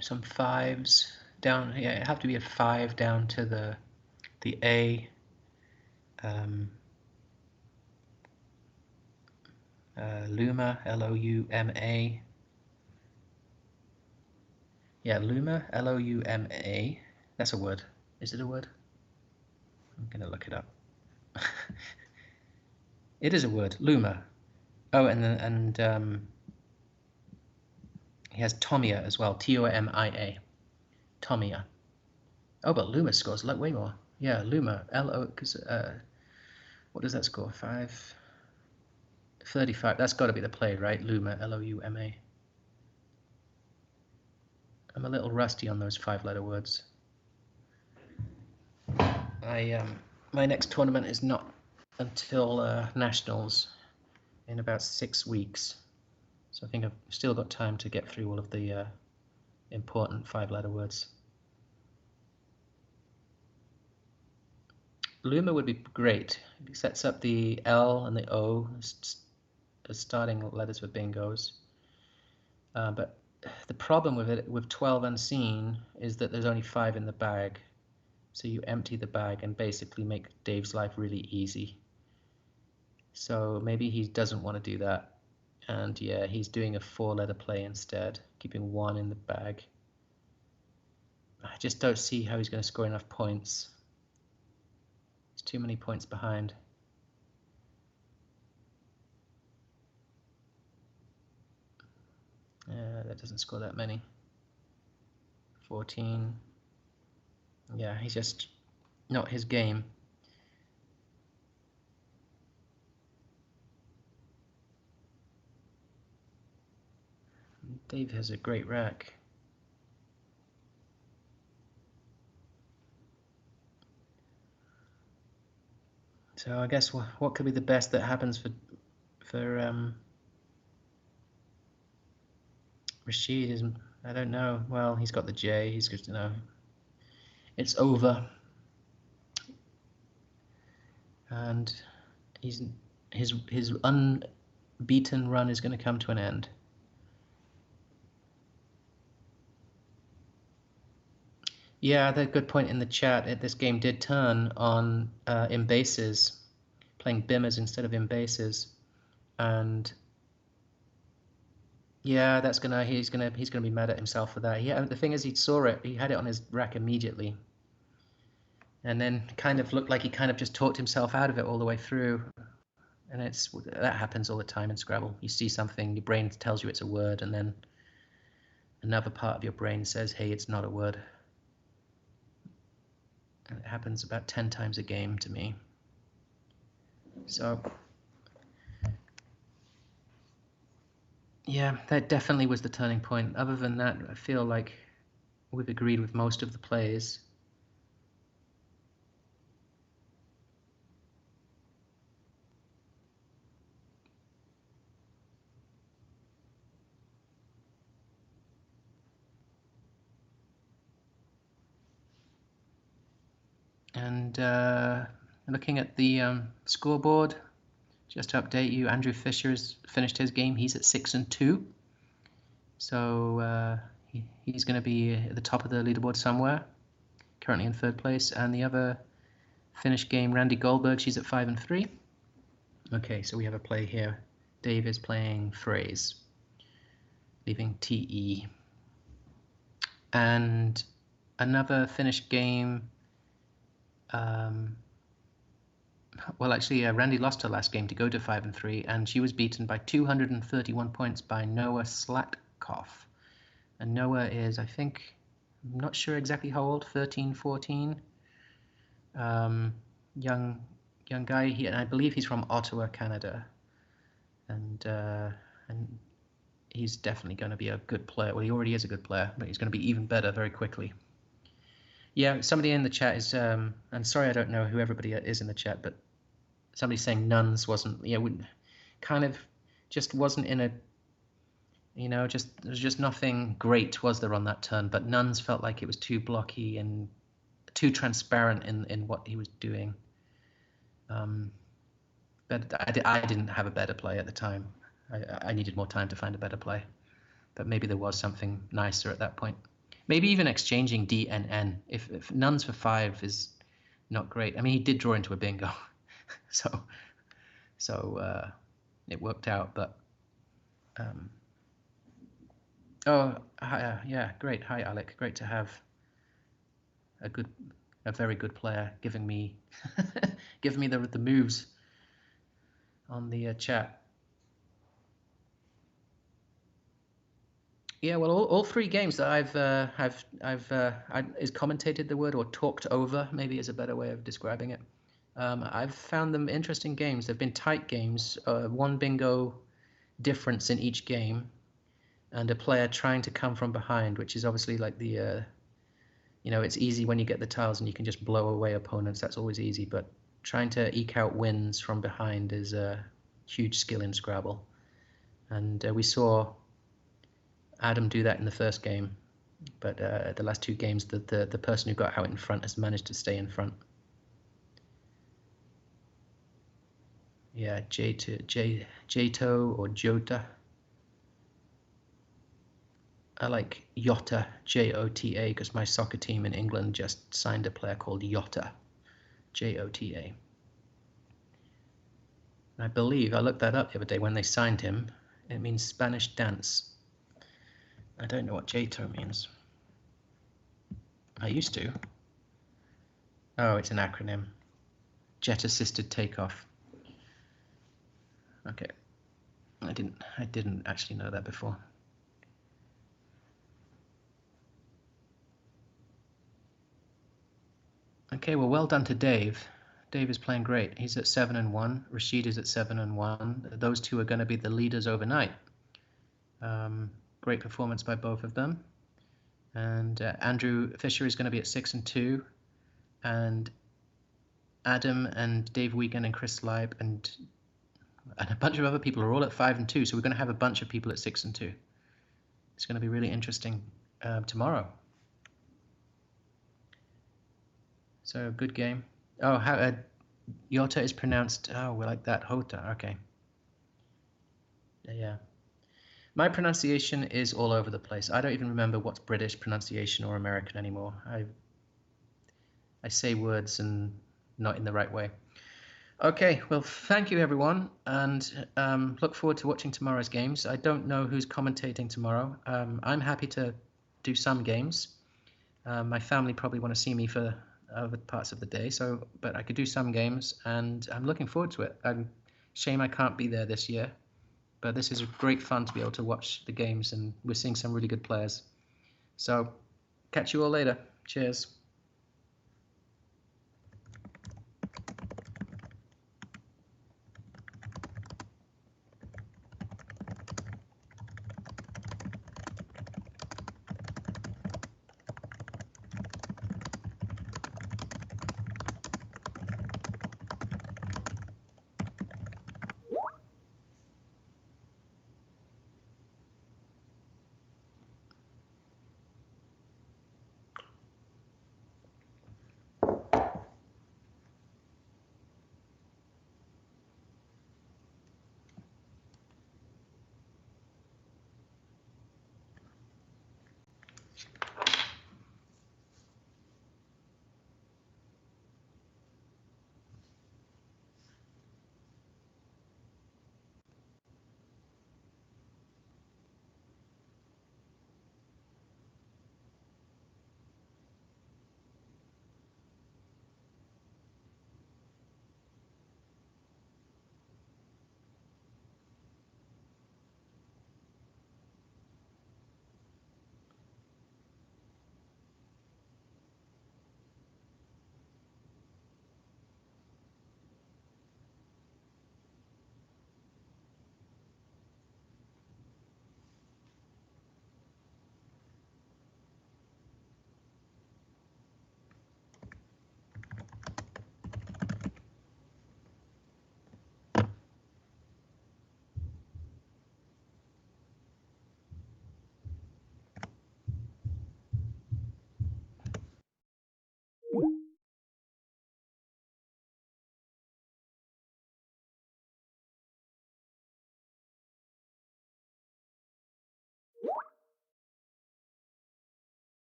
Some fives down. Yeah, it'd have to be a 5 down to the A. Luma, L-O-U-M-A. Yeah, Luma, L-O-U-M-A. That's a word. Is it a word? I'm gonna look it up. It is a word, Luma. Oh, and he has Tomia as well, T-O-M-I-A. Tomia. Oh, but Luma scores way more. Yeah, Luma, L-O, because what does that score? 35. That's got to be the play, right? Luma, L-O-U-M-A. I'm a little rusty on those 5-letter words. My next tournament is not until Nationals in about 6 weeks, so I think I've still got time to get through all of the important 5-letter words. Luma would be great. It sets up the L and the O as starting letters for bingos, but the problem with it, with 12 unseen, is that there's only 5 in the bag. So you empty the bag and basically make Dave's life really easy. So maybe he doesn't want to do that. And yeah, he's doing a 4-letter play instead, keeping 1 in the bag. I just don't see how he's going to score enough points. He's too many points behind. That doesn't score that many. 14. Yeah, he's just not his game. Dave has a great rack. So I guess what could be the best that happens for Rashid is, I don't know. Well, he's got the J. He's good to know. It's over, and his unbeaten run is going to come to an end. Yeah, that's a good point in the chat. This game did turn on in bases, playing bimmers instead of in bases, and yeah, he's gonna be mad at himself for that. Yeah, the thing is, he saw it. He had it on his rack immediately, and then kind of looked like he kind of just talked himself out of it all the way through. And that happens all the time in Scrabble. You see something, your brain tells you it's a word, and then another part of your brain says, hey, it's not a word. And it happens about 10 times a game to me. So yeah, that definitely was the turning point. Other than that, I feel like we've agreed with most of the plays. And looking at the scoreboard, just to update you, Andrew Fisher has finished his game. He's at 6-2. So he's going to be at the top of the leaderboard somewhere, currently in third place. And the other finished game, Randy Goldberg, she's at 5-3. Okay, so we have a play here. Dave is playing phrase, leaving TE. And another finished game. Well, actually, Randy lost her last game to go to 5-3, and she was beaten by 231 points by Noah Slatkoff. And Noah is, I think, I'm not sure exactly how old, 13, 14. Young guy. And I believe he's from Ottawa, Canada. And he's definitely going to be a good player. Well, he already is a good player, but he's going to be even better very quickly. Yeah, somebody in the chat is, and sorry I don't know who everybody is in the chat, but somebody's saying Nuns wasn't, kind of just wasn't in a, there's just nothing great was there on that turn, but Nuns felt like it was too blocky and too transparent in what he was doing. But I didn't have a better play at the time. I needed more time to find a better play, but maybe there was something nicer at that point. Maybe even exchanging D and N. If Nuns for 5 is not great. I mean, he did draw into a bingo, so it worked out. But yeah, great. Hi, Alec. Great to have a very good player giving me the moves on the chat. Yeah, well, all 3 games that I've is commentated the word or talked over, maybe is a better way of describing it. I've found them interesting games. They've been tight games, 1 bingo difference in each game, and a player trying to come from behind, which is obviously like the, it's easy when you get the tiles and you can just blow away opponents. That's always easy, but trying to eke out wins from behind is a huge skill in Scrabble. And we saw Adam do that in the first game, but the last 2 games, the person who got out in front has managed to stay in front. Yeah, Jato or Jota. I like Jota, Jota, because my soccer team in England just signed a player called Jota, Jota. I believe, I looked that up the other day, when they signed him, it means Spanish dance. I don't know what JATO means. I used to. Oh, it's an acronym. Jet Assisted Takeoff. Okay. I didn't actually know that before. Okay, well done to Dave. Dave is playing great. He's at 7-1. Rashid is at 7-1. Those 2 are going to be the leaders overnight. Great performance by both of them. And Andrew Fisher is going to be at 6-2, and Adam and Dave Wiegand and Chris Leib and a bunch of other people are all at 5-2. So we're going to have a bunch of people at 6-2. It's going to be really interesting tomorrow. So good game. Oh, how Jota is pronounced. Oh, we like that. Jota. Okay. Yeah. My pronunciation is all over the place. I don't even remember what's British pronunciation or American anymore. I say words and not in the right way. Okay, well, thank you, everyone, and look forward to watching tomorrow's games. I don't know who's commentating tomorrow. I'm happy to do some games. My family probably want to see me for other parts of the day, but I could do some games, and I'm looking forward to it. Shame I can't be there this year, but this is great fun to be able to watch the games, and we're seeing some really good players. So, catch you all later. Cheers.